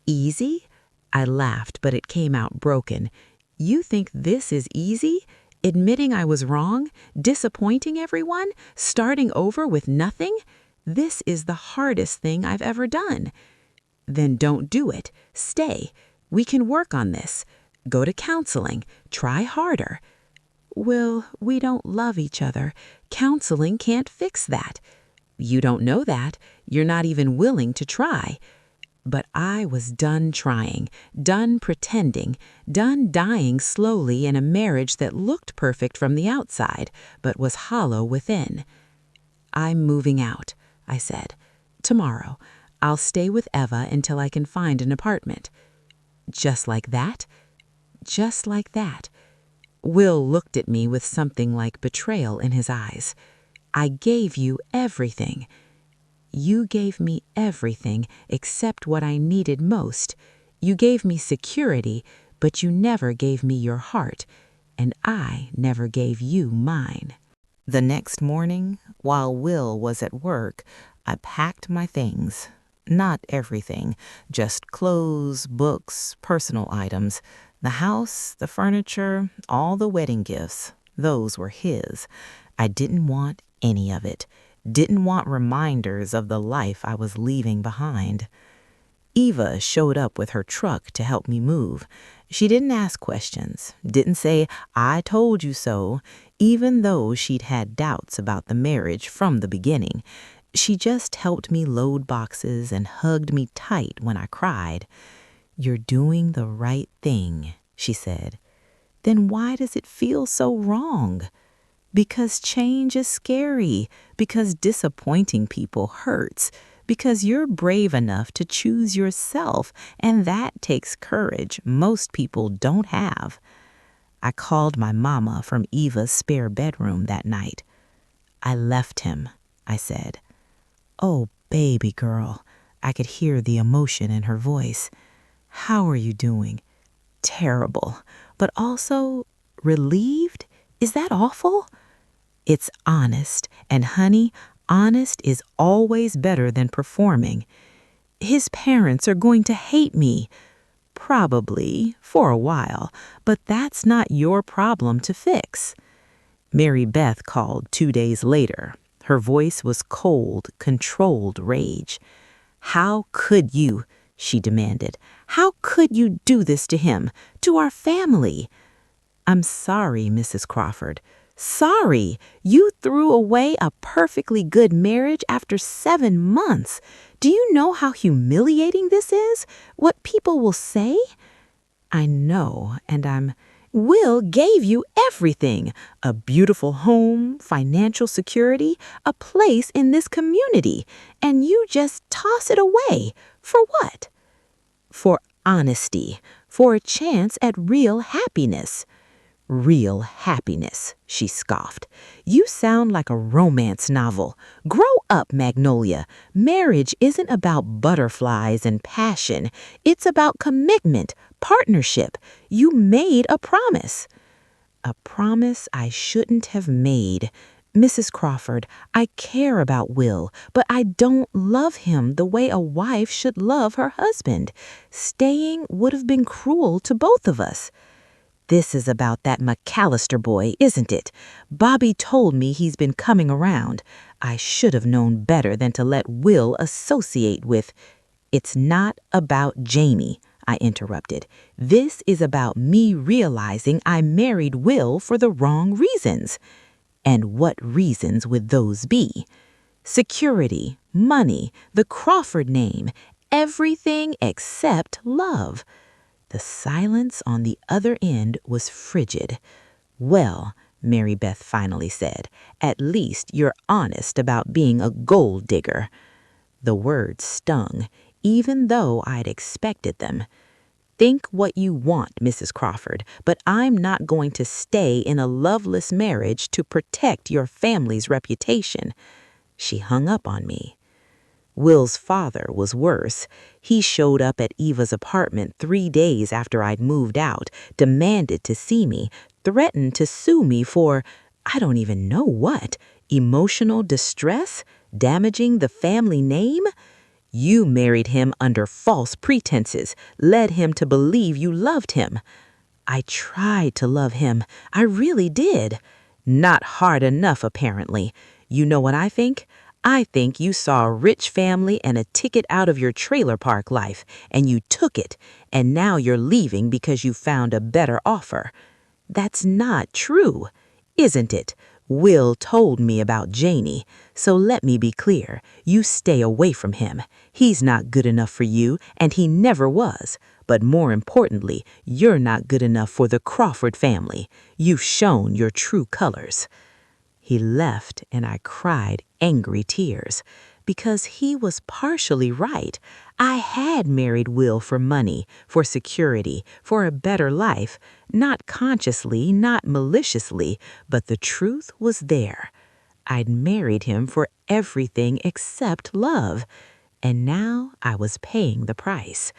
Easy? I laughed, but it came out broken. You think this is easy? Admitting I was wrong? Disappointing everyone? Starting over with nothing? This is the hardest thing I've ever done. Then don't do it. Stay. We can work on this. Go to counseling. Try harder. Will, we don't love each other. Counseling can't fix that. You don't know that. You're not even willing to try. But I was done trying, done pretending, done dying slowly in a marriage that looked perfect from the outside, but was hollow within. I'm moving out, I said. Tomorrow. I'll stay with Eva until I can find an apartment. Just like that? Just like that. Will looked at me with something like betrayal in his eyes. I gave you everything. You gave me everything except what I needed most. You gave me security, but you never gave me your heart. and I never gave you mine. The next morning, while Will was at work, I packed my things. Not everything, just clothes, books, personal items. The house, the furniture, all the wedding gifts, those were his. I didn't want any of it. Didn't want reminders of the life I was leaving behind. Eva showed up with her truck to help me move. She didn't ask questions, didn't say, "I told you so," even though she'd had doubts about the marriage from the beginning. She just helped me load boxes and hugged me tight when I cried. "You're doing the right thing," she said. "Then why does it feel so wrong?" Because change is scary, because disappointing people hurts, because you're brave enough to choose yourself, and that takes courage most people don't have. I called my mama from Eva's spare bedroom that night. "I left him," I said. "Oh, baby girl," I could hear the emotion in her voice. "How are you doing?" "Terrible, but also relieved? Is that awful?" "It's honest, and honey, honest is always better than performing. His parents are going to hate me. Probably, for a while, but that's not your problem to fix." Mary Beth called 2 days later. Her voice was cold, controlled rage. "How could you?" she demanded. "How could you do this to him, to our family?" "I'm sorry, Mrs. Crawford. Sorry, you threw away a perfectly good marriage after 7 months. Do you know how humiliating this is? What people will say?" "I know, and Will gave you everything. A beautiful home, financial security, a place in this community. And you just toss it away. For what?" "For honesty. For a chance at real happiness." "Real happiness," she scoffed. "You sound like a romance novel. Grow up, Magnolia. Marriage isn't about butterflies and passion. It's about commitment, partnership. You made a promise." "A promise I shouldn't have made. Mrs. Crawford, I care about Will, but I don't love him the way a wife should love her husband. Staying would have been cruel to both of us." "This is about that McAllister boy, isn't it? Bobby told me he's been coming around. I should have known better than to let Will associate with—" "It's not about Jamie," I interrupted. "This is about me realizing I married Will for the wrong reasons." "And what reasons would those be?" "Security, money, the Crawford name, everything except love." The silence on the other end was frigid. "Well," Mary Beth finally said, "at least you're honest about being a gold digger." The words stung, even though I'd expected them. "Think what you want, Mrs. Crawford, but I'm not going to stay in a loveless marriage to protect your family's reputation." She hung up on me. Will's father was worse. He showed up at Eva's apartment 3 days after I'd moved out, demanded to see me, threatened to sue me for, I don't even know what, emotional distress, damaging the family name. "You married him under false pretenses, led him to believe you loved him." "I tried to love him. I really did." "Not hard enough, apparently. You know what I think? I think you saw a rich family and a ticket out of your trailer park life, and you took it, and now you're leaving because you found a better offer." "That's not true." "Isn't it? Will told me about Janie, so let me be clear. You stay away from him. He's not good enough for you, and he never was. But more importantly, you're not good enough for the Crawford family. You've shown your true colors." He left, and I cried angry tears, because he was partially right. I had married Will for money, for security, for a better life, not consciously, not maliciously, but the truth was there. I'd married him for everything except love, and now I was paying the price.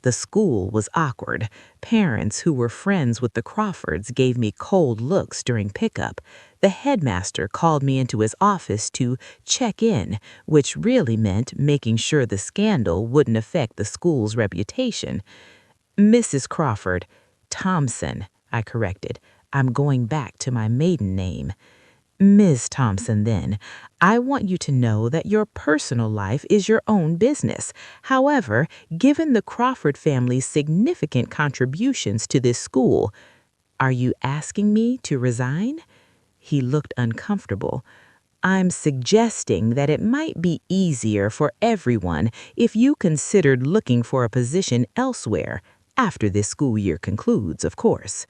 The school was awkward. Parents who were friends with the Crawfords gave me cold looks during pickup. The headmaster called me into his office to check in, which really meant making sure the scandal wouldn't affect the school's reputation. Mrs. Crawford, Thompson, I corrected. I'm going back to my maiden name. Ms. Thompson, then, I want you to know that your personal life is your own business. However, given the Crawford family's significant contributions to this school, are you asking me to resign? He looked uncomfortable. I'm suggesting that it might be easier for everyone if you considered looking for a position elsewhere, after this school year concludes, of course.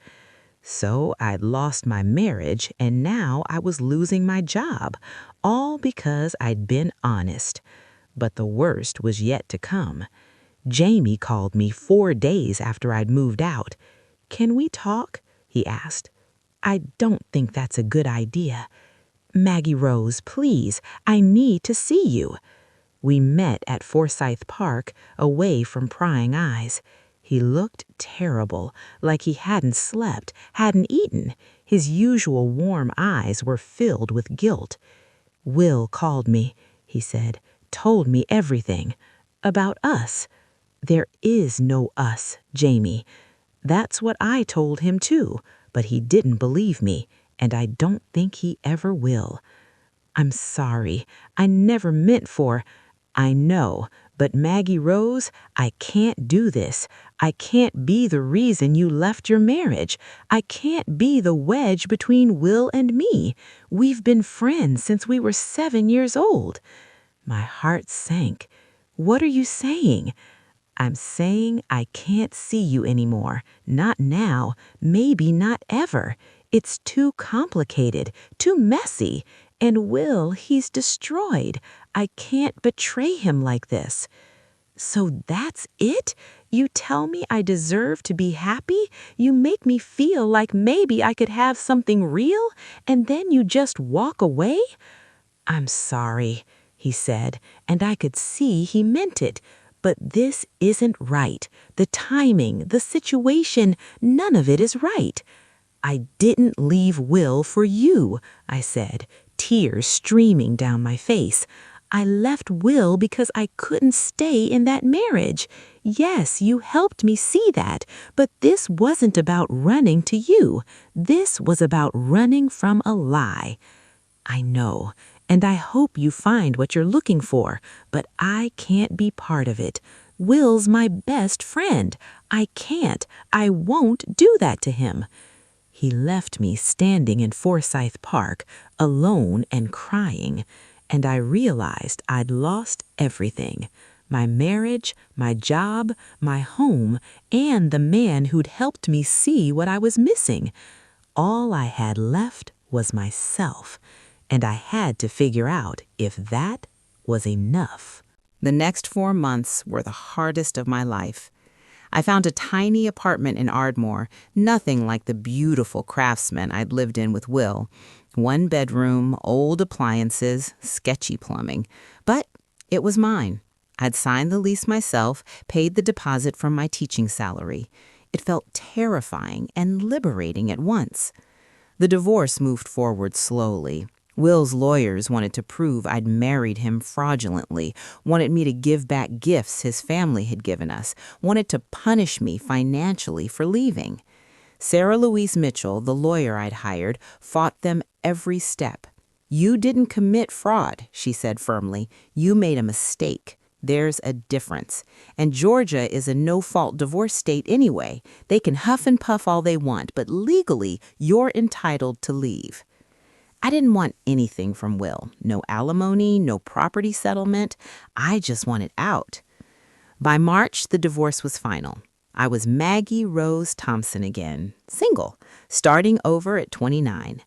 So I'd lost my marriage and now I was losing my job, all because I'd been honest. But the worst was yet to come. Jamie called me 4 days after I'd moved out. "Can we talk?" he asked. "I don't think that's a good idea. Maggie Rose, please, I need to see you." We met at Forsyth Park, away from prying eyes. He looked terrible, like he hadn't slept, hadn't eaten. His usual warm eyes were filled with guilt. "Will called me," he said, "told me everything. About us. There is no us, Jamie. That's what I told him too, but he didn't believe me, and I don't think he ever will. I'm sorry. I never meant for—" "I know, but Maggie Rose, I can't do this. I can't be the reason you left your marriage. I can't be the wedge between Will and me. We've been friends since we were 7 years old." My heart sank. "What are you saying?" "I'm saying I can't see you anymore. Not now. Maybe not ever. It's too complicated, too messy. And Will, he's destroyed. I can't betray him like this." "So that's it? You tell me I deserve to be happy? You make me feel like maybe I could have something real, and then you just walk away?" "I'm sorry," he said, and I could see he meant it. "But this isn't right. The timing, the situation, none of it is right." "I didn't leave Will for you," I said, tears streaming down my face. "I left Will because I couldn't stay in that marriage. Yes, you helped me see that, but this wasn't about running to you. This was about running from a lie." "I know, and I hope you find what you're looking for, but I can't be part of it. Will's my best friend. I can't, I won't do that to him." He left me standing in Forsyth Park, alone and crying, and I realized I'd lost everything. My marriage, my job, my home, and the man who'd helped me see what I was missing. All I had left was myself, and I had to figure out if that was enough. The next 4 months were the hardest of my life. I found a tiny apartment in Ardmore, nothing like the beautiful Craftsman I'd lived in with Will. 1 bedroom, old appliances, sketchy plumbing. But it was mine. I'd signed the lease myself, paid the deposit from my teaching salary. It felt terrifying and liberating at once. The divorce moved forward slowly. Will's lawyers wanted to prove I'd married him fraudulently, wanted me to give back gifts his family had given us, wanted to punish me financially for leaving. Sarah Louise Mitchell, the lawyer I'd hired, fought them every step. "You didn't commit fraud," she said firmly. "You made a mistake. There's a difference. And Georgia is a no-fault divorce state anyway. They can huff and puff all they want, but legally, you're entitled to leave." I didn't want anything from Will. No alimony, no property settlement. I just wanted out. By March, the divorce was final. I was Maggie Rose Thompson again, single, starting over at 29.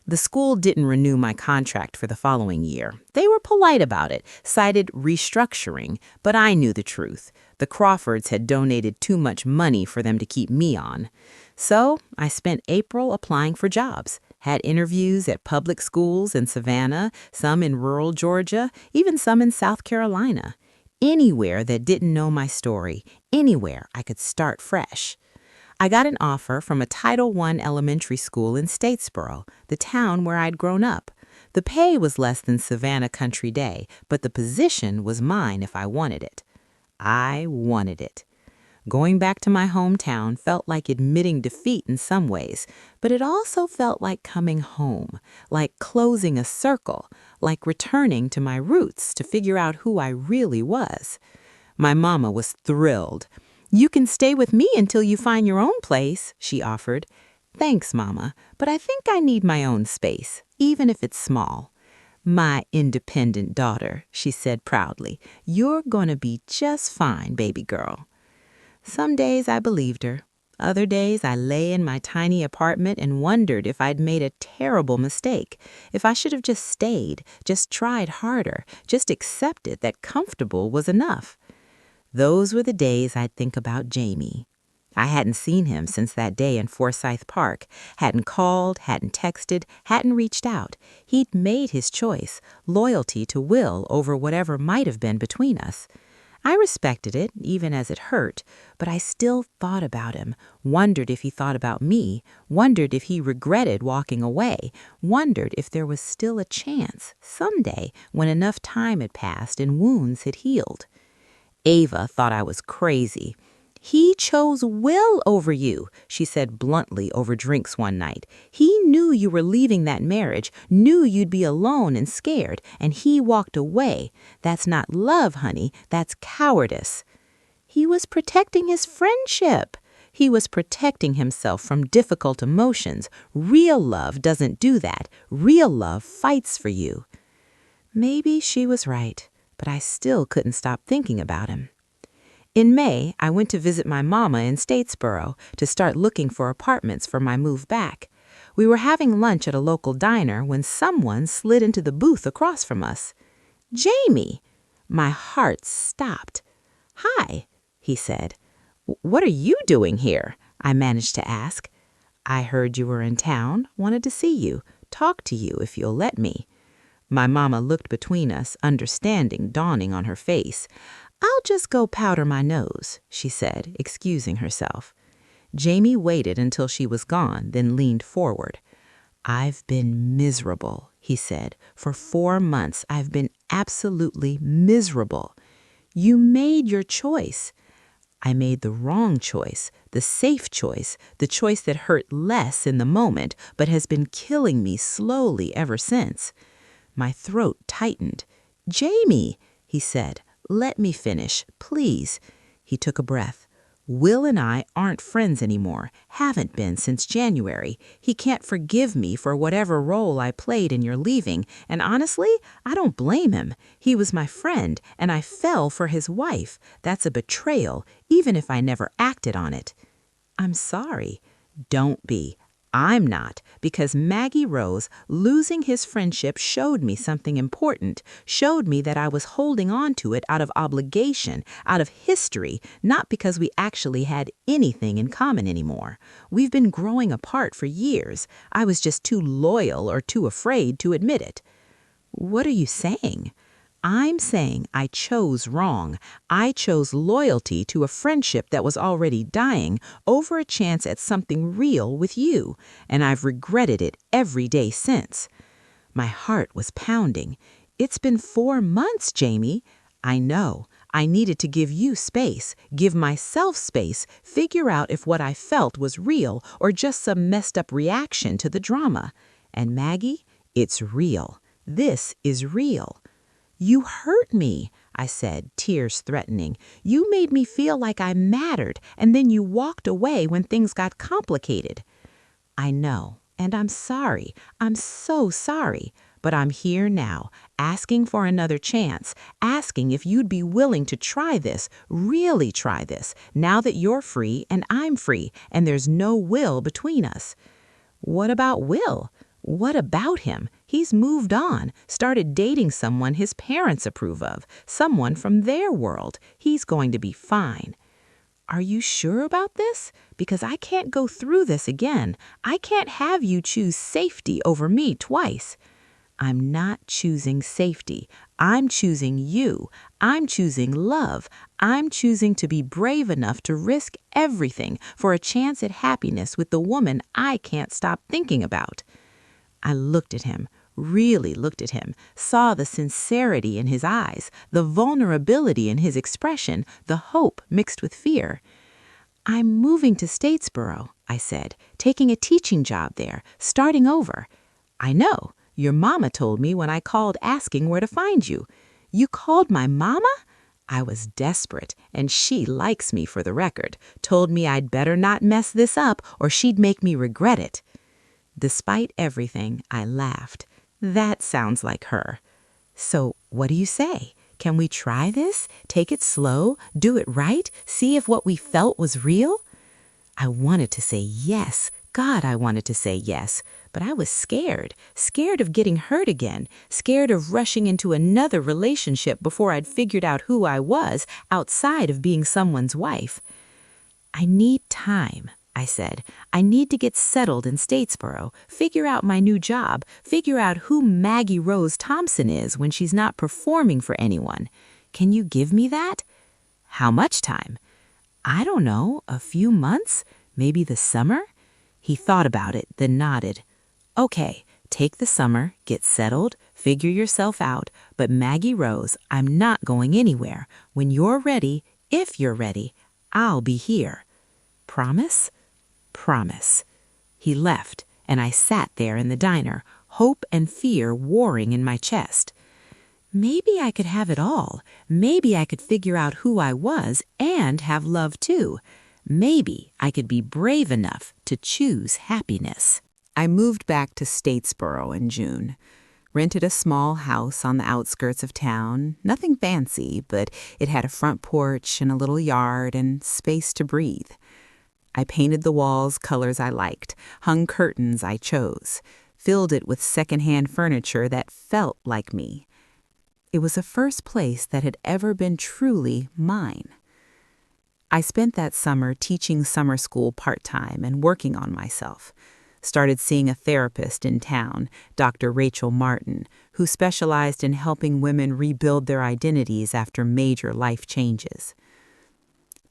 The school didn't renew my contract for the following year. They were polite about it, cited restructuring, but I knew the truth. The Crawfords had donated too much money for them to keep me on. So I spent April applying for jobs, had interviews at public schools in Savannah, some in rural Georgia, even some in South Carolina. anywhere that didn't know my story, anywhere I could start fresh. I got an offer from a Title I elementary school in Statesboro, the town where I'd grown up. The pay was less than Savannah Country Day, but the position was mine if I wanted it. I wanted it. Going back to my hometown felt like admitting defeat in some ways, but it also felt like coming home, like closing a circle, like returning to my roots to figure out who I really was. My mama was thrilled. "You can stay with me until you find your own place," she offered. "Thanks, Mama, but I think I need my own space, even if it's small." "My independent daughter," she said proudly. "You're gonna be just fine, baby girl." Some days I believed her. Other days I lay in my tiny apartment and wondered if I'd made a terrible mistake, if I should have just stayed, just tried harder, just accepted that comfortable was enough. Those were the days I'd think about Jamie. I hadn't seen him since that day in Forsyth Park, hadn't called, hadn't texted, hadn't reached out. He'd made his choice, loyalty to Will over whatever might have been between us. I respected it, even as it hurt, but I still thought about him, wondered if he thought about me, wondered if he regretted walking away, wondered if there was still a chance, someday, when enough time had passed and wounds had healed. Ava thought I was crazy. "He chose Will over you," she said bluntly over drinks one night. "He knew you were leaving that marriage, knew you'd be alone and scared, and he walked away. That's not love, honey, that's cowardice." He was protecting his friendship. He was protecting himself from difficult emotions. Real love doesn't do that. Real love fights for you. Maybe she was right, but I still couldn't stop thinking about him. In May, I went to visit my mama in Statesboro to start looking for apartments for my move back. We were having lunch at a local diner when someone slid into the booth across from us. "Jamie!" My heart stopped. "Hi," he said. "What are you doing here?" I managed to ask. "I heard you were in town, wanted to see you, talk to you if you'll let me." My mama looked between us, understanding dawning on her face. "I'll just go powder my nose," she said, excusing herself. Jamie waited until she was gone, then leaned forward. "I've been miserable," he said. "For 4 months, I've been absolutely miserable." "You made your choice." "I made the wrong choice, the safe choice, the choice that hurt less in the moment, but has been killing me slowly ever since." My throat tightened. "Jamie," he said, "let me finish, please." He took a breath. "Will and I aren't friends anymore, haven't been since January. He can't forgive me for whatever role I played in your leaving, and honestly, I don't blame him. He was my friend, and I fell for his wife. That's a betrayal, even if I never acted on it." "I'm sorry." "Don't be. I'm not, because Maggie Rose losing his friendship showed me something important, showed me that I was holding on to it out of obligation, out of history, not because we actually had anything in common anymore. We've been growing apart for years. I was just too loyal or too afraid to admit it." "What are you saying?" "I'm saying I chose wrong. I chose loyalty to a friendship that was already dying over a chance at something real with you, and I've regretted it every day since." My heart was pounding. "It's been 4 months, Jamie." "I know. I needed to give you space, give myself space, figure out if what I felt was real or just some messed up reaction to the drama. And Maggie, it's real. This is real." "You hurt me," I said, tears threatening. "You made me feel like I mattered, and then you walked away when things got complicated." "I know, and I'm sorry. I'm so sorry. But I'm here now, asking for another chance, asking if you'd be willing to try this, really try this, now that you're free and I'm free, and there's no Will between us." "What about Will? What about him? He's moved on, started dating someone his parents approve of, someone from their world. He's going to be fine." "Are you sure about this? Because I can't go through this again. I can't have you choose safety over me twice." "I'm not choosing safety. I'm choosing you. I'm choosing love. I'm choosing to be brave enough to risk everything for a chance at happiness with the woman I can't stop thinking about." I looked at him, really looked at him, saw the sincerity in his eyes, the vulnerability in his expression, the hope mixed with fear. "I'm moving to Statesboro," I said, "taking a teaching job there, starting over." "I know. Your mama told me when I called asking where to find you." "You called my mama?" I was desperate, and she likes me for the record, told me I'd better not mess this up or she'd make me regret it. Despite everything, I laughed. That sounds like her. "So, what do you say? Can we try this? Take it slow? Do it right? See if what we felt was real?" I wanted to say yes. God, I wanted to say yes. But I was scared. Scared of getting hurt again. Scared of rushing into another relationship before I'd figured out who I was outside of being someone's wife. "I need time," I said. "I need to get settled in Statesboro, figure out my new job, figure out who Maggie Rose Thompson is when she's not performing for anyone. Can you give me that?" "How much time?" "I don't know, a few months? Maybe the summer?" He thought about it, then nodded. "Okay, take the summer, get settled, figure yourself out, but Maggie Rose, I'm not going anywhere. When you're ready, if you're ready, I'll be here. Promise?" "Promise." He left, and I sat there in the diner, hope and fear warring in my chest. Maybe I could have it all. Maybe I could figure out who I was and have love too. Maybe I could be brave enough to choose happiness. I moved back to Statesboro in June. Rented a small house on the outskirts of town. Nothing fancy, but it had a front porch and a little yard and space to breathe. I painted the walls colors I liked, hung curtains I chose, filled it with secondhand furniture that felt like me. It was the first place that had ever been truly mine. I spent that summer teaching summer school part-time and working on myself. Started seeing a therapist in town, Dr. Rachel Martin, who specialized in helping women rebuild their identities after major life changes.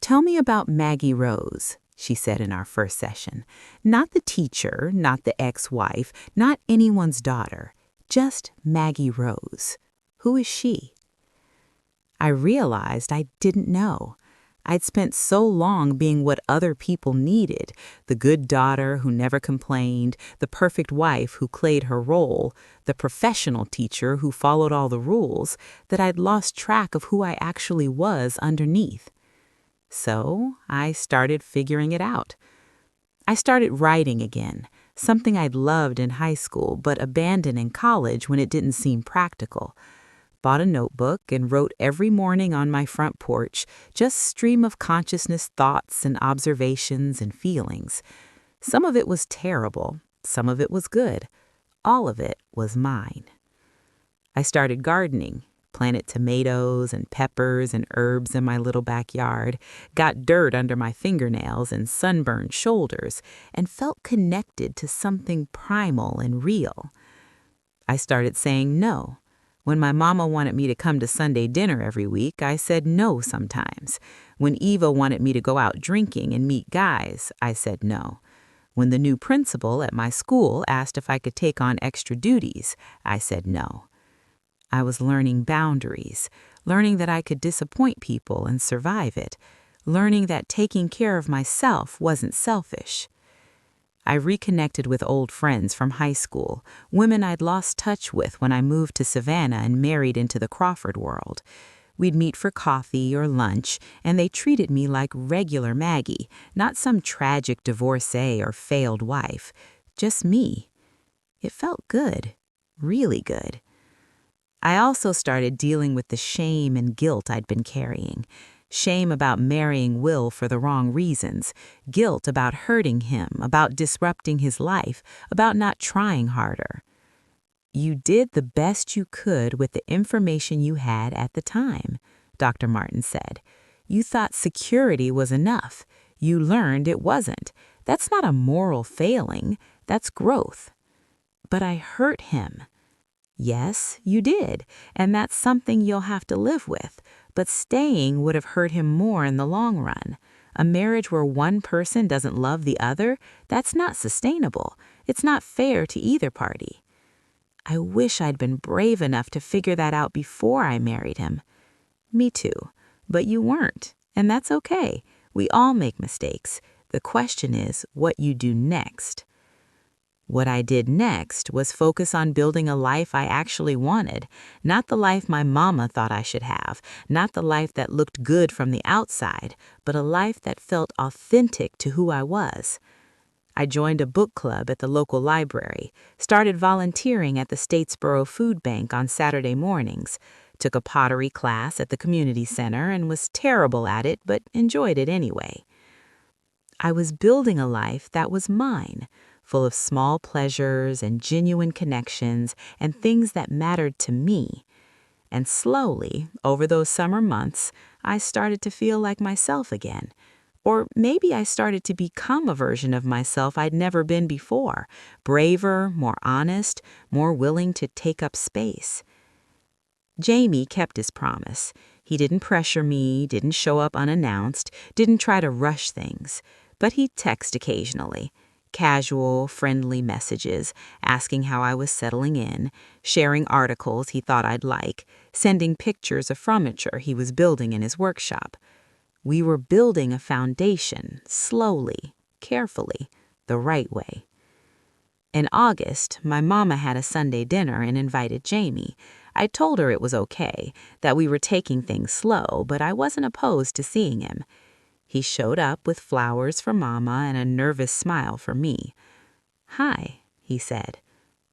"Tell me about Maggie Rose," she said in our first session. "Not the teacher, not the ex-wife, not anyone's daughter, just Maggie Rose. Who is she?" I realized I didn't know. I'd spent so long being what other people needed, the good daughter who never complained, the perfect wife who played her role, the professional teacher who followed all the rules, that I'd lost track of who I actually was underneath. So I started figuring it out. I started writing again, something I'd loved in high school but abandoned in college when it didn't seem practical. Bought a notebook and wrote every morning on my front porch, just stream of consciousness thoughts and observations and feelings. Some of it was terrible, some of it was good. All of it was mine. I started gardening, planted tomatoes and peppers and herbs in my little backyard, got dirt under my fingernails and sunburned shoulders, and felt connected to something primal and real. I started saying no. When my mama wanted me to come to Sunday dinner every week, I said no sometimes. When Eva wanted me to go out drinking and meet guys, I said no. When the new principal at my school asked if I could take on extra duties, I said no. I was learning boundaries, learning that I could disappoint people and survive it, learning that taking care of myself wasn't selfish. I reconnected with old friends from high school, women I'd lost touch with when I moved to Savannah and married into the Crawford world. We'd meet for coffee or lunch, and they treated me like regular Maggie, not some tragic divorcee or failed wife. Just me. It felt good, really good. I also started dealing with the shame and guilt I'd been carrying. Shame about marrying Will for the wrong reasons, guilt about hurting him, about disrupting his life, about not trying harder. You did the best you could with the information you had at the time, Dr. Martin said. You thought security was enough. You learned it wasn't. That's not a moral failing. That's growth. But I hurt him. Yes, you did, and that's something you'll have to live with. But staying would have hurt him more in the long run. A marriage where one person doesn't love the other, that's not sustainable. It's not fair to either party. I wish I'd been brave enough to figure that out before I married him. Me too. But you weren't, and that's okay. We all make mistakes. The question is what you do next. What I did next was focus on building a life I actually wanted, not the life my mama thought I should have, not the life that looked good from the outside, but a life that felt authentic to who I was. I joined a book club at the local library, started volunteering at the Statesboro Food Bank on Saturday mornings, took a pottery class at the community center and was terrible at it but enjoyed it anyway. I was building a life that was mine, full of small pleasures and genuine connections and things that mattered to me. And slowly, over those summer months, I started to feel like myself again. Or maybe I started to become a version of myself I'd never been before, braver, more honest, more willing to take up space. Jamie kept his promise. He didn't pressure me, didn't show up unannounced, didn't try to rush things. But he'd text occasionally. Casual, friendly messages, asking how I was settling in, sharing articles he thought I'd like, sending pictures of furniture he was building in his workshop. We were building a foundation, slowly, carefully, the right way. In August, my mama had a Sunday dinner and invited Jamie. I told her it was okay, that we were taking things slow, but I wasn't opposed to seeing him. He showed up with flowers for Mama and a nervous smile for me. "Hi," he said.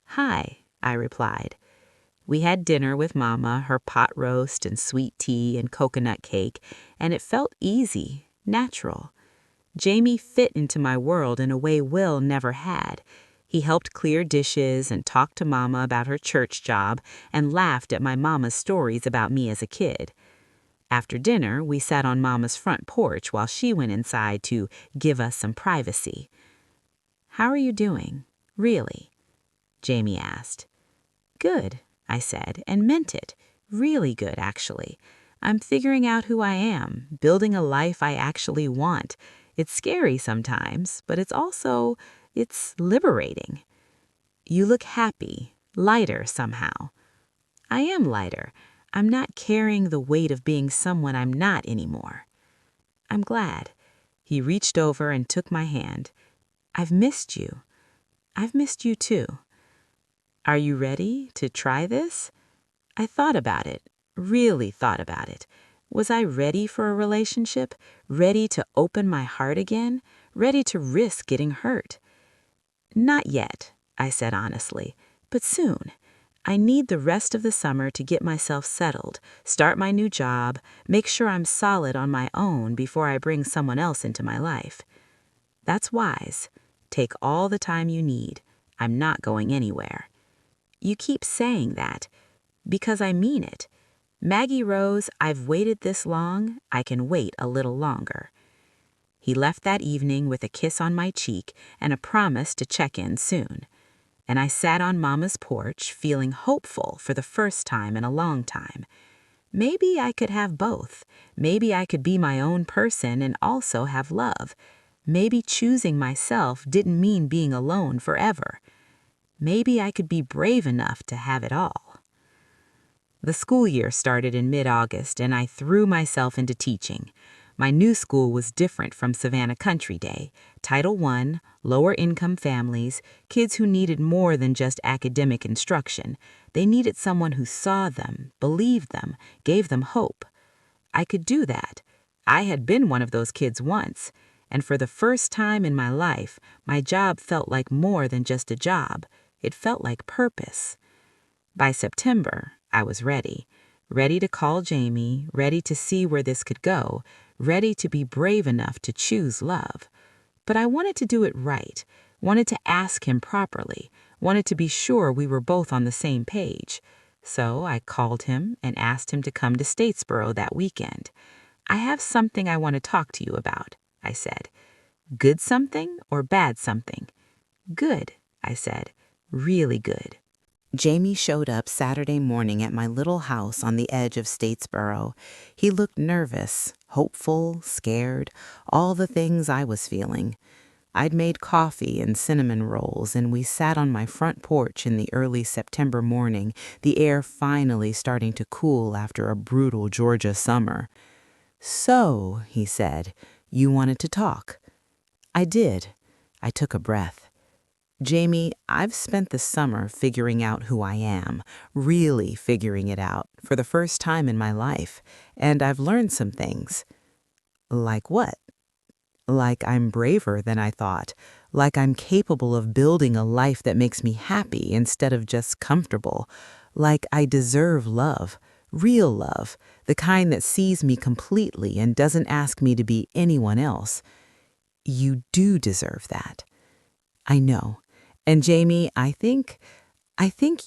"Hi," I replied. We had dinner with Mama, her pot roast and sweet tea and coconut cake, and it felt easy, natural. Jamie fit into my world in a way Will never had. He helped clear dishes and talked to Mama about her church job and laughed at my Mama's stories about me as a kid. After dinner, we sat on Mama's front porch while she went inside to give us some privacy. "How are you doing? Really?" Jamie asked. "Good," I said, and meant it. Really good, actually. I'm figuring out who I am, building a life I actually want. It's scary sometimes, but it's liberating. "You look happy, lighter somehow." "I am lighter. I'm not carrying the weight of being someone I'm not anymore." "I'm glad." He reached over and took my hand. "I've missed you." "I've missed you too." "Are you ready to try this?" I thought about it, really thought about it. Was I ready for a relationship? Ready to open my heart again? Ready to risk getting hurt? "Not yet," I said honestly, "but soon. I need the rest of the summer to get myself settled, start my new job, make sure I'm solid on my own before I bring someone else into my life." "That's wise. Take all the time you need. I'm not going anywhere." "You keep saying that." "Because I mean it. Maggie Rose, I've waited this long, I can wait a little longer." He left that evening with a kiss on my cheek and a promise to check in soon. And I sat on Mama's porch feeling hopeful for the first time in a long time. Maybe I could have both. Maybe I could be my own person and also have love. Maybe choosing myself didn't mean being alone forever. Maybe I could be brave enough to have it all. The school year started in mid-August, and I threw myself into teaching. My new school was different from Savannah Country Day. Title I, lower-income families, kids who needed more than just academic instruction. They needed someone who saw them, believed them, gave them hope. I could do that. I had been one of those kids once, and for the first time in my life, my job felt like more than just a job. It felt like purpose. By September, I was ready. Ready to call Jamie, ready to see where this could go, ready to be brave enough to choose love. But I wanted to do it right, wanted to ask him properly, wanted to be sure we were both on the same page. So I called him and asked him to come to Statesboro that weekend. "I have something I want to talk to you about," I said. "Good something or bad something?" "Good," I said. "Really good." Jamie showed up Saturday morning at my little house on the edge of Statesboro. He looked nervous, hopeful, scared, all the things I was feeling. I'd made coffee and cinnamon rolls, and we sat on my front porch in the early September morning, the air finally starting to cool after a brutal Georgia summer. "So," he said, "you wanted to talk?" I did. I took a breath. "Jamie, I've spent the summer figuring out who I am, really figuring it out, for the first time in my life, and I've learned some things." "Like what?" "Like I'm braver than I thought, like I'm capable of building a life that makes me happy instead of just comfortable, like I deserve love, real love, the kind that sees me completely and doesn't ask me to be anyone else." "You do deserve that." "I know. And Jamie, I think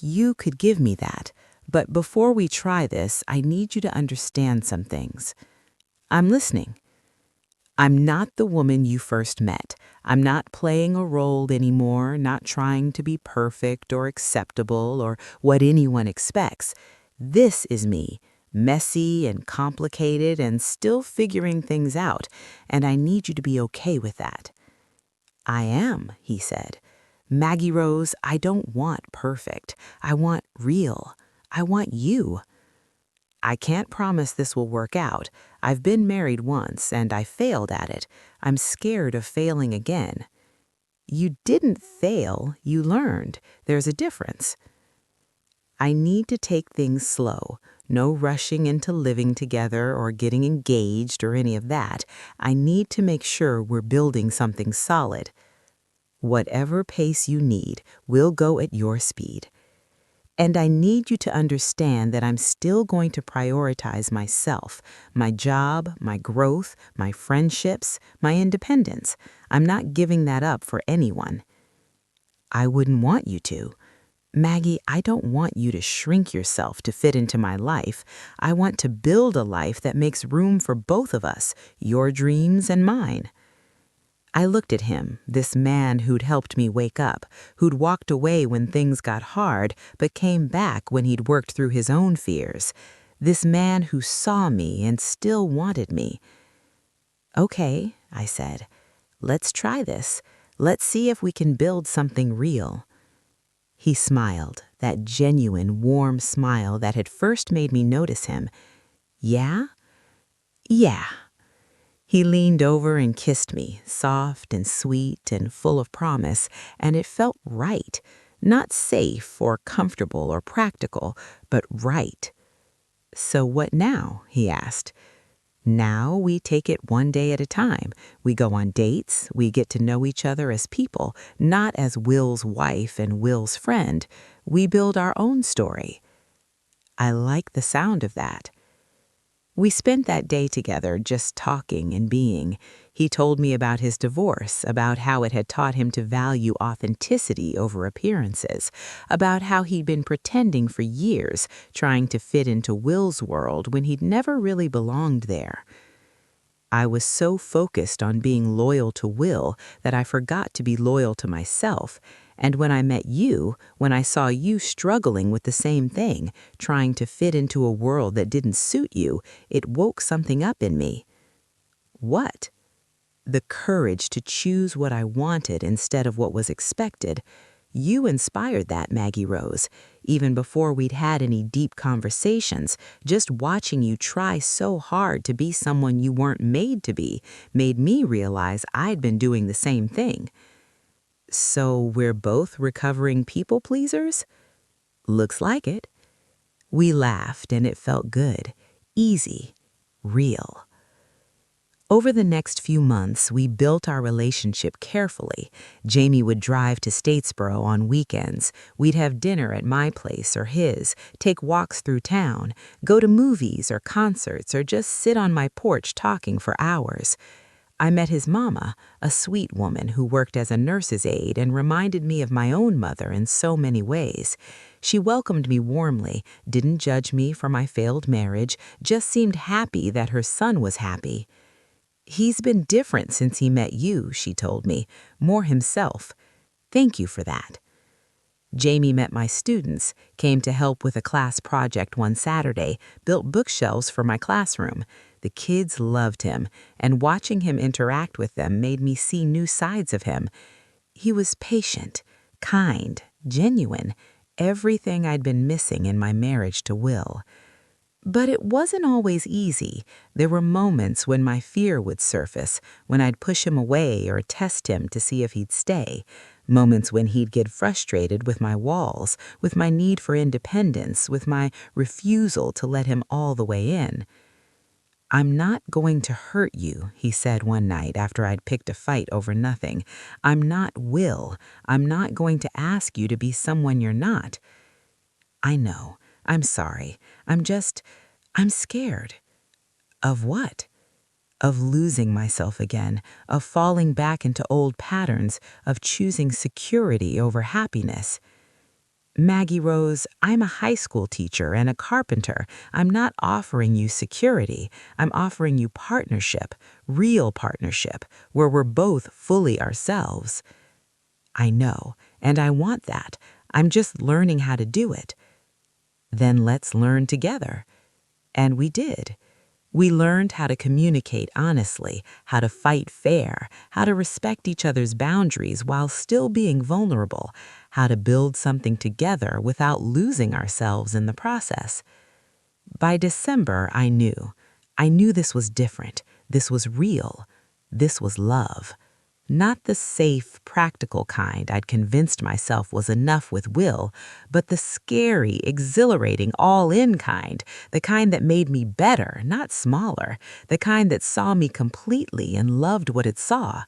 you could give me that. But before we try this, I need you to understand some things." "I'm listening." "I'm not the woman you first met. I'm not playing a role anymore, not trying to be perfect or acceptable or what anyone expects. This is me, messy and complicated and still figuring things out, and I need you to be okay with that." "I am," he said. "Maggie Rose, I don't want perfect. I want real. I want you." "I can't promise this will work out. I've been married once, and I failed at it. I'm scared of failing again." "You didn't fail, you learned. There's a difference." "I need to take things slow. No rushing into living together or getting engaged or any of that. I need to make sure we're building something solid." "Whatever pace you need, we'll go at your speed. And I need you to understand that I'm still going to prioritize myself, my job, my growth, my friendships, my independence. I'm not giving that up for anyone." "I wouldn't want you to. Maggie, I don't want you to shrink yourself to fit into my life. I want to build a life that makes room for both of us, your dreams and mine." I looked at him, this man who'd helped me wake up, who'd walked away when things got hard, but came back when he'd worked through his own fears. This man who saw me and still wanted me. "Okay," I said, "let's try this. Let's see if we can build something real." He smiled, that genuine, warm smile that had first made me notice him. "Yeah?" "Yeah." He leaned over and kissed me, soft and sweet and full of promise, and it felt right. Not safe or comfortable or practical, but right. "So what now?" he asked. "Now we take it one day at a time. We go on dates, we get to know each other as people, not as Will's wife and Will's friend. We build our own story." I like the sound of that. We spent that day together just talking and being. He told me about his divorce, about how it had taught him to value authenticity over appearances, about how he'd been pretending for years, trying to fit into Will's world when he'd never really belonged there. I was so focused on being loyal to Will that I forgot to be loyal to myself. And when I met you, when I saw you struggling with the same thing, trying to fit into a world that didn't suit you, it woke something up in me. "What?" "The courage to choose what I wanted instead of what was expected. You inspired that, Maggie Rose. Even before we'd had any deep conversations, just watching you try so hard to be someone you weren't made to be made me realize I'd been doing the same thing." "So we're both recovering people pleasers?" "Looks like it." We laughed, and it felt good, easy, real. Over the next few months, we built our relationship carefully. Jamie would drive to Statesboro on weekends. We'd have dinner at my place or his, take walks through town, go to movies or concerts, or just sit on my porch talking for hours. I met his mama, a sweet woman who worked as a nurse's aide and reminded me of my own mother in so many ways. She welcomed me warmly, didn't judge me for my failed marriage, just seemed happy that her son was happy. "He's been different since he met you," she told me, "more himself. Thank you for that." Jamie met my students, came to help with a class project one Saturday, built bookshelves for my classroom. The kids loved him, and watching him interact with them made me see new sides of him. He was patient, kind, genuine, everything I'd been missing in my marriage to Will. But it wasn't always easy. There were moments when my fear would surface, when I'd push him away or test him to see if he'd stay. Moments when he'd get frustrated with my walls, with my need for independence, with my refusal to let him all the way in. "I'm not going to hurt you," he said one night after I'd picked a fight over nothing. "I'm not Will. I'm not going to ask you to be someone you're not." "I know. I'm sorry. I'm scared." Of what? Of losing myself again, of falling back into old patterns, of choosing security over happiness. "Maggie Rose, I'm a high school teacher and a carpenter. I'm not offering you security. I'm offering you partnership, real partnership, where we're both fully ourselves." "I know, and I want that. I'm just learning how to do it." "Then let's learn together." And we did. We learned how to communicate honestly, how to fight fair, how to respect each other's boundaries while still being vulnerable, how to build something together without losing ourselves in the process. By December, I knew. I knew this was different. This was real. This was love. Not the safe, practical kind I'd convinced myself was enough with Will, but the scary, exhilarating, all-in kind, the kind that made me better, not smaller, the kind that saw me completely and loved what it saw.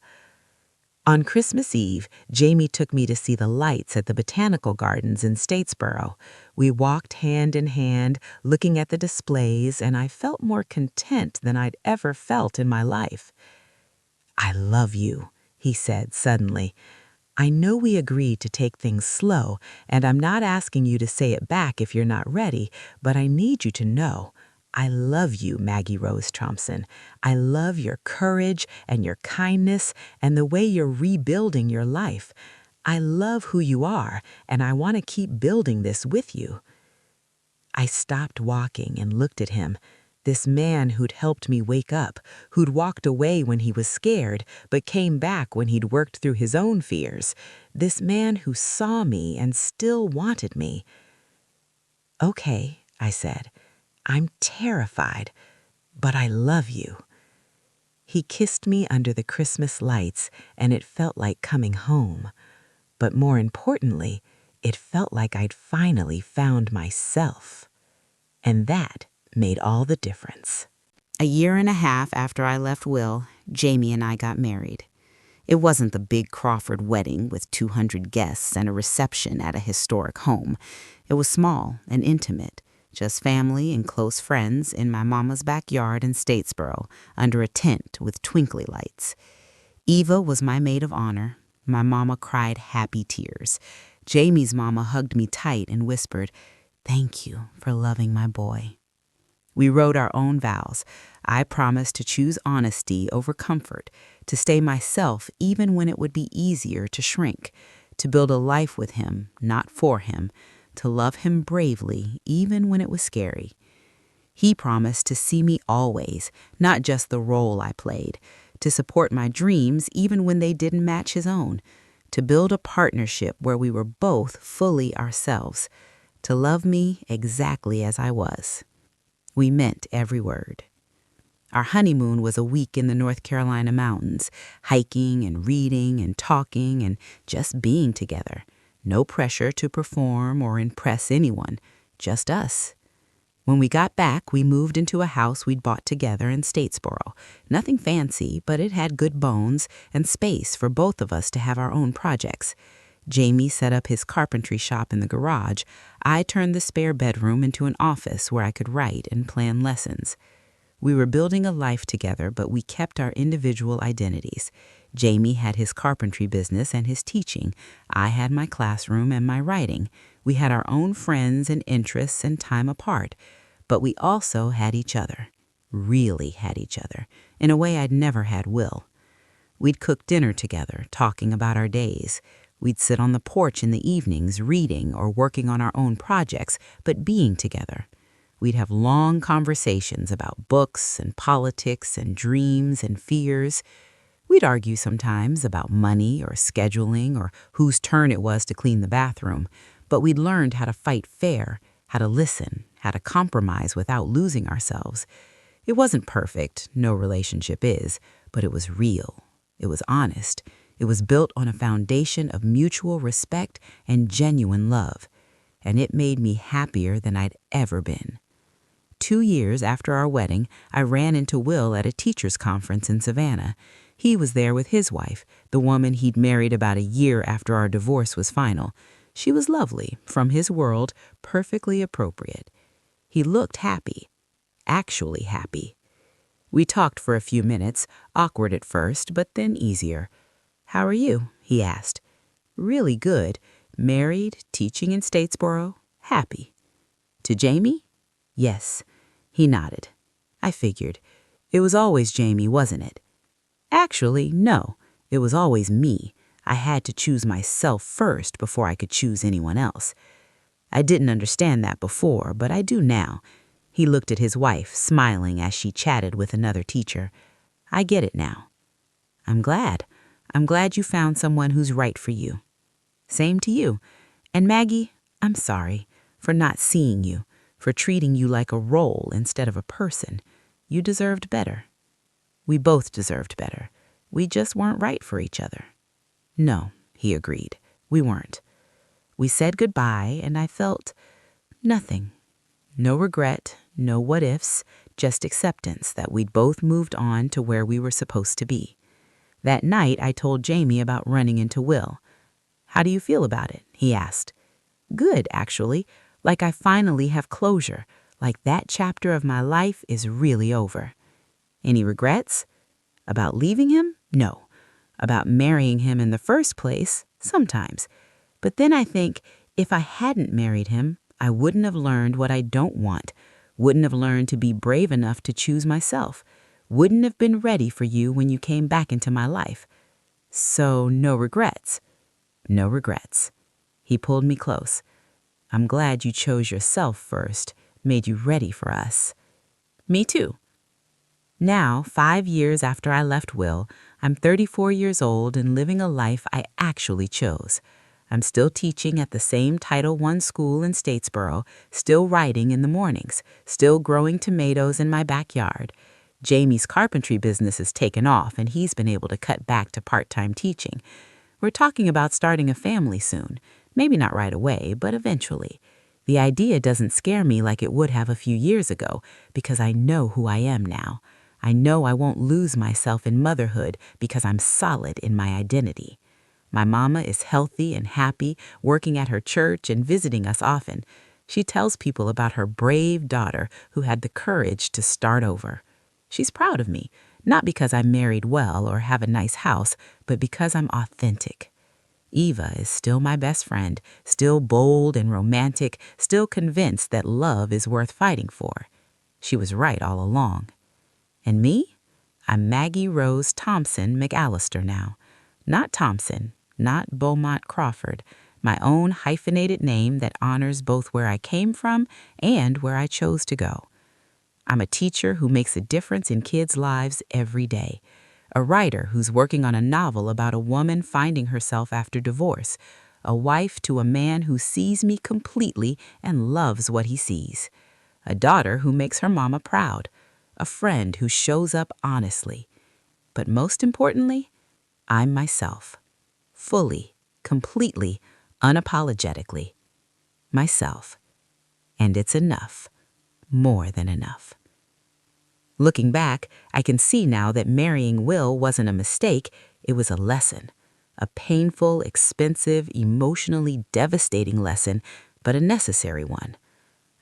On Christmas Eve, Jamie took me to see the lights at the Botanical Gardens in Statesboro. We walked hand in hand, looking at the displays, and I felt more content than I'd ever felt in my life. "I love you," he said suddenly. "I know we agreed to take things slow, and I'm not asking you to say it back if you're not ready, but I need you to know. I love you, Maggie Rose Thompson. I love your courage and your kindness and the way you're rebuilding your life. I love who you are, and I want to keep building this with you." I stopped walking and looked at him. This man who'd helped me wake up, who'd walked away when he was scared, but came back when he'd worked through his own fears. This man who saw me and still wanted me. "Okay," I said. "I'm terrified, but I love you." He kissed me under the Christmas lights, and it felt like coming home. But more importantly, it felt like I'd finally found myself. And that made all the difference. A year and a half after I left Will, Jamie and I got married. It wasn't the big Crawford wedding with 200 guests and a reception at a historic home. It was small and intimate, just family and close friends in my mama's backyard in Statesboro under a tent with twinkly lights. Eva was my maid of honor. My mama cried happy tears. Jamie's mama hugged me tight and whispered, "Thank you for loving my boy." We wrote our own vows. I promised to choose honesty over comfort, to stay myself even when it would be easier to shrink, to build a life with him, not for him, to love him bravely even when it was scary. He promised to see me always, not just the role I played, to support my dreams even when they didn't match his own, to build a partnership where we were both fully ourselves, to love me exactly as I was. We meant every word. Our honeymoon was a week in the North Carolina mountains, hiking and reading and talking and just being together. No pressure to perform or impress anyone, just us. When we got back, we moved into a house we'd bought together in Statesboro. Nothing fancy, but it had good bones and space for both of us to have our own projects. Jamie set up his carpentry shop in the garage. I turned the spare bedroom into an office where I could write and plan lessons. We were building a life together, but we kept our individual identities. Jamie had his carpentry business and his teaching. I had my classroom and my writing. We had our own friends and interests and time apart. But we also had each other. Really had each other, in a way I'd never had Will. We'd cook dinner together, talking about our days. We'd sit on the porch in the evenings reading or working on our own projects, but being together. We'd have long conversations about books and politics and dreams and fears. We'd argue sometimes about money or scheduling or whose turn it was to clean the bathroom, but we'd learned how to fight fair, how to listen, how to compromise without losing ourselves. It wasn't perfect, no relationship is, but it was real. It was honest. It was built on a foundation of mutual respect and genuine love, and it made me happier than I'd ever been. 2 years after our wedding, I ran into Will at a teachers' conference in Savannah. He was there with his wife, the woman he'd married about a year after our divorce was final. She was lovely, from his world, perfectly appropriate. He looked happy, actually happy. We talked for a few minutes, awkward at first, but then easier. "How are you?" he asked. "Really good. Married, teaching in Statesboro, happy." "To Jamie?" "Yes." He nodded. I figured. It was always Jamie, wasn't it? Actually, no. It was always me. I had to choose myself first before I could choose anyone else. I didn't understand that before, but I do now. He looked at his wife, smiling as she chatted with another teacher. I get it now. I'm glad. I'm glad you found someone who's right for you. Same to you. And Maggie, I'm sorry for not seeing you, for treating you like a role instead of a person. You deserved better. We both deserved better. We just weren't right for each other. No, he agreed. We weren't. We said goodbye, and I felt nothing. No regret, no what-ifs, just acceptance that we'd both moved on to where we were supposed to be. That night, I told Jamie about running into Will. "How do you feel about it?" he asked. "Good, actually. Like I finally have closure. Like that chapter of my life is really over." "Any regrets?" "About leaving him? No. About marrying him in the first place? Sometimes. But then I think if I hadn't married him, I wouldn't have learned what I don't want, wouldn't have learned to be brave enough to choose myself, wouldn't have been ready for you when you came back into my life. So no regrets." "No regrets." He pulled me close. "I'm glad you chose yourself first, made you ready for us." "Me too." Now, 5 years after I left Will, I'm 34 years old and living a life I actually chose. I'm still teaching at the same Title I school in Statesboro, still writing in the mornings, still growing tomatoes in my backyard. Jamie's carpentry business has taken off and he's been able to cut back to part-time teaching. We're talking about starting a family soon. Maybe not right away, but eventually. The idea doesn't scare me like it would have a few years ago because I know who I am now. I know I won't lose myself in motherhood because I'm solid in my identity. My mama is healthy and happy, working at her church and visiting us often. She tells people about her brave daughter who had the courage to start over. She's proud of me, not because I married well or have a nice house, but because I'm authentic. Eva is still my best friend, still bold and romantic, still convinced that love is worth fighting for. She was right all along. And me? I'm Maggie Rose Thompson McAllister now. Not Thompson, not Beaumont Crawford, my own hyphenated name that honors both where I came from and where I chose to go. I'm a teacher who makes a difference in kids' lives every day. A writer who's working on a novel about a woman finding herself after divorce. A wife to a man who sees me completely and loves what he sees. A daughter who makes her mama proud. A friend who shows up honestly. But most importantly, I'm myself. Fully, completely, unapologetically. Myself. And it's enough. More than enough. Looking back, I can see now that marrying Will wasn't a mistake, it was a lesson. A painful, expensive, emotionally devastating lesson, but a necessary one.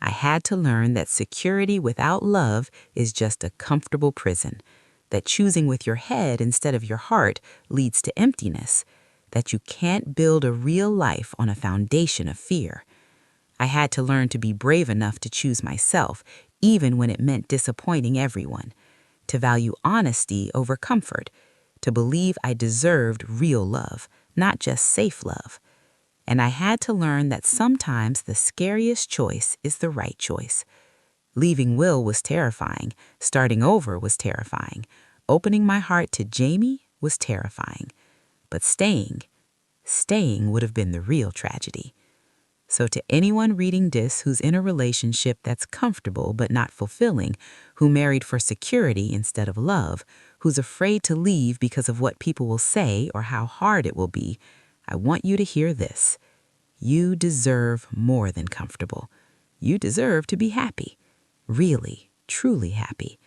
I had to learn that security without love is just a comfortable prison, that choosing with your head instead of your heart leads to emptiness, that you can't build a real life on a foundation of fear. I had to learn to be brave enough to choose myself, even when it meant disappointing everyone, to value honesty over comfort, to believe I deserved real love, not just safe love. And I had to learn that sometimes the scariest choice is the right choice. Leaving Will was terrifying. Starting over was terrifying. Opening my heart to Jamie was terrifying. But staying would have been the real tragedy. So to anyone reading this who's in a relationship that's comfortable but not fulfilling, who married for security instead of love, who's afraid to leave because of what people will say or how hard it will be, I want you to hear this. You deserve more than comfortable. You deserve to be happy. Really, truly happy.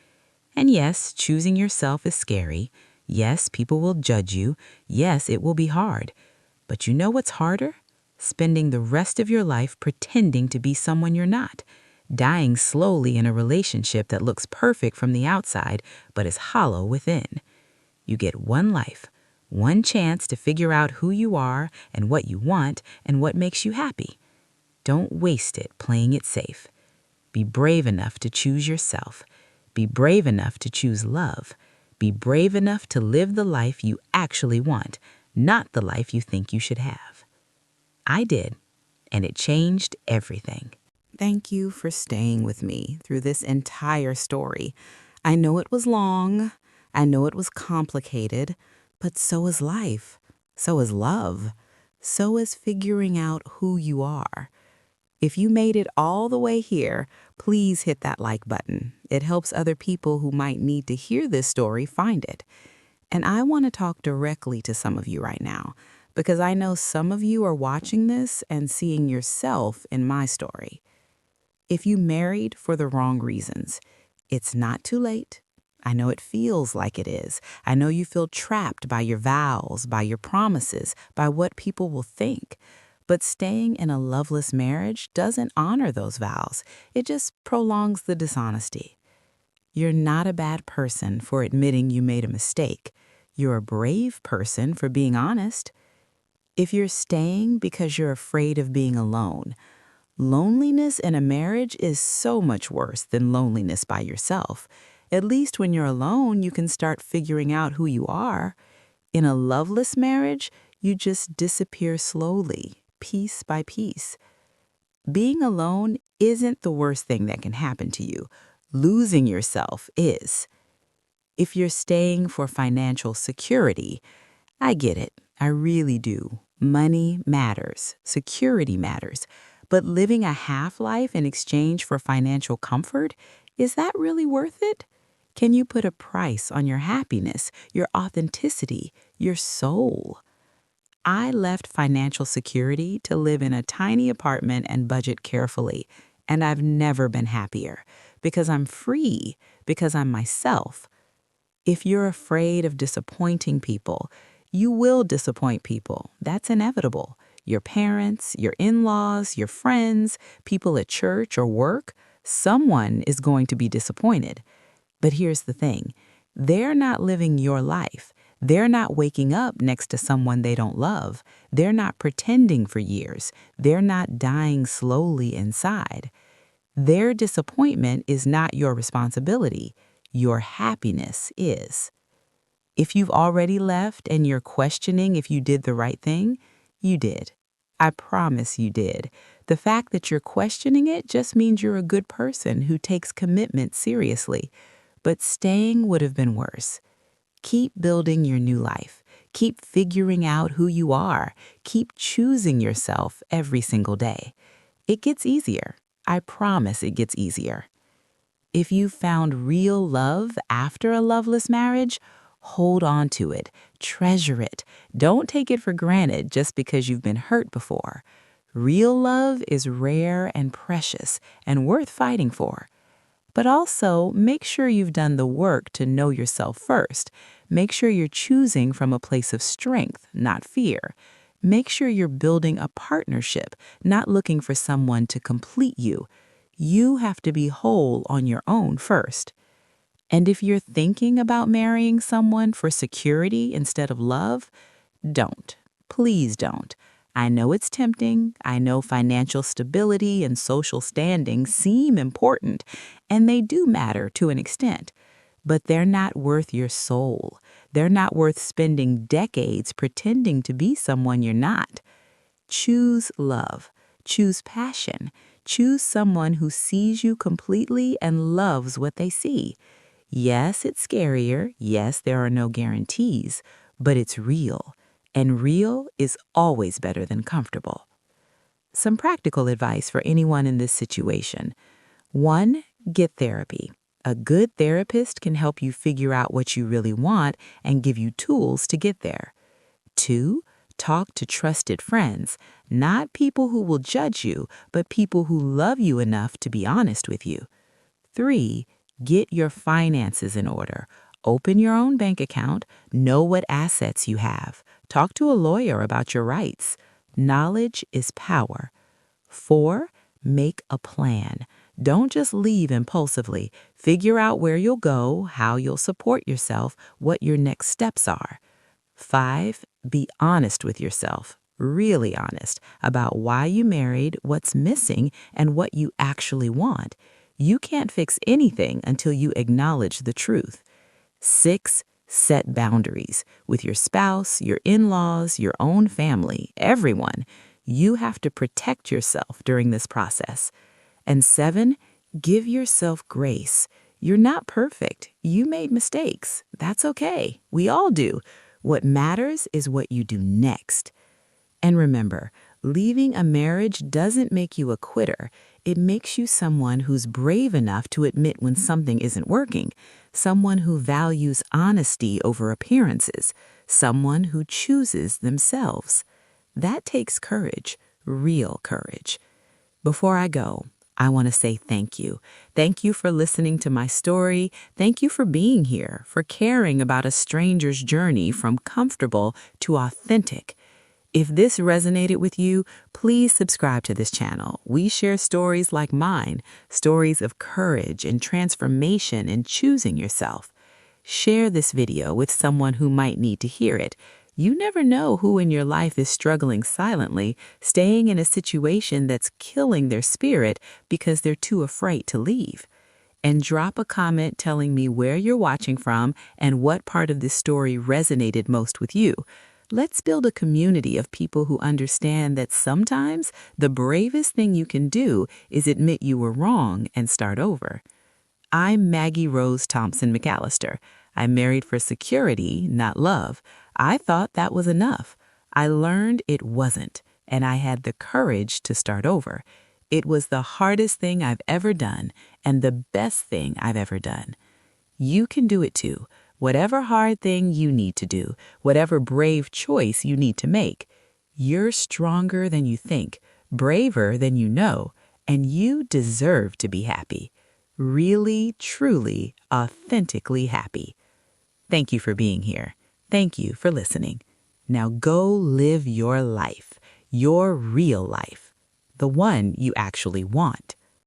And yes, choosing yourself is scary. Yes, people will judge you. Yes, it will be hard. But you know what's harder? Spending the rest of your life pretending to be someone you're not. Dying slowly in a relationship that looks perfect from the outside but is hollow within. You get one life, one chance to figure out who you are and what you want and what makes you happy. Don't waste it playing it safe. Be brave enough to choose yourself. Be brave enough to choose love. Be brave enough to live the life you actually want, not the life you think you should have. I did, and it changed everything. Thank you for staying with me through this entire story. I know it was long, I know it was complicated, but so is life, so is love, so is figuring out who you are. If you made it all the way here, please hit that like button. It helps other people who might need to hear this story find it. And I want to talk directly to some of you right now, because I know some of you are watching this and seeing yourself in my story. If you married for the wrong reasons, it's not too late. I know it feels like it is. I know you feel trapped by your vows, by your promises, by what people will think. But staying in a loveless marriage doesn't honor those vows. It just prolongs the dishonesty. You're not a bad person for admitting you made a mistake. You're a brave person for being honest. If you're staying because you're afraid of being alone, loneliness in a marriage is so much worse than loneliness by yourself. At least when you're alone, you can start figuring out who you are. In a loveless marriage, you just disappear slowly, piece by piece. Being alone isn't the worst thing that can happen to you. Losing yourself is. If you're staying for financial security, I get it. I really do. Money matters. Security matters. But living a half-life in exchange for financial comfort, is that really worth it? Can you put a price on your happiness, your authenticity, your soul? I left financial security to live in a tiny apartment and budget carefully, and I've never been happier because I'm free, because I'm myself. If you're afraid of disappointing people, you will disappoint people. That's inevitable. Your parents, your in-laws, your friends, people at church or work, someone is going to be disappointed. But here's the thing. They're not living your life. They're not waking up next to someone they don't love. They're not pretending for years. They're not dying slowly inside. Their disappointment is not your responsibility. Your happiness is. If you've already left and you're questioning if you did the right thing, you did. I promise you did. The fact that you're questioning it just means you're a good person who takes commitment seriously. But staying would have been worse. Keep building your new life. Keep figuring out who you are. Keep choosing yourself every single day. It gets easier. I promise it gets easier. If you found real love after a loveless marriage, hold on to it. Treasure it. Don't take it for granted just because you've been hurt before. Real love is rare and precious and worth fighting for. But also, make sure you've done the work to know yourself first. Make sure you're choosing from a place of strength, not fear. Make sure you're building a partnership, not looking for someone to complete you. You have to be whole on your own first. And if you're thinking about marrying someone for security instead of love, don't. Please don't. I know it's tempting. I know financial stability and social standing seem important, and they do matter to an extent. But they're not worth your soul. They're not worth spending decades pretending to be someone you're not. Choose love. Choose passion. Choose someone who sees you completely and loves what they see. Yes, it's scarier. Yes, there are no guarantees, but it's real. And real is always better than comfortable. Some practical advice for anyone in this situation. 1, get therapy. A good therapist can help you figure out what you really want and give you tools to get there. 2, talk to trusted friends, not people who will judge you, but people who love you enough to be honest with you. 3, get your finances in order. Open your own bank account, know what assets you have. Talk to a lawyer about your rights. Knowledge is power. 4, make a plan. Don't just leave impulsively. Figure out where you'll go, how you'll support yourself, what your next steps are. 5, be honest with yourself, really honest, about why you married, what's missing, and what you actually want. You can't fix anything until you acknowledge the truth. 6, set boundaries with your spouse, your in-laws, your own family, everyone. You have to protect yourself during this process. And 7, give yourself grace. You're not perfect. You made mistakes. That's okay. We all do. What matters is what you do next. And remember, leaving a marriage doesn't make you a quitter. It makes you someone who's brave enough to admit when something isn't working, someone who values honesty over appearances, someone who chooses themselves. That takes courage, real courage. Before I go, I want to say thank you. Thank you for listening to my story. Thank you for being here, for caring about a stranger's journey from comfortable to authentic. If this resonated with you, please subscribe to this channel. We share stories like mine, stories of courage and transformation and choosing yourself. Share this video with someone who might need to hear it. You never know who in your life is struggling silently, staying in a situation that's killing their spirit because they're too afraid to leave. And drop a comment telling me where you're watching from and what part of this story resonated most with you. Let's build a community of people who understand that sometimes the bravest thing you can do is admit you were wrong and start over. I'm Maggie Rose Thompson McAllister. I'm married for security, not love. I thought that was enough. I learned it wasn't, and I had the courage to start over. It was the hardest thing I've ever done and the best thing I've ever done. You can do it too. Whatever hard thing you need to do, whatever brave choice you need to make, you're stronger than you think, braver than you know, and you deserve to be happy. Really, truly, authentically happy. Thank you for being here. Thank you for listening. Now go live your life, your real life, the one you actually want.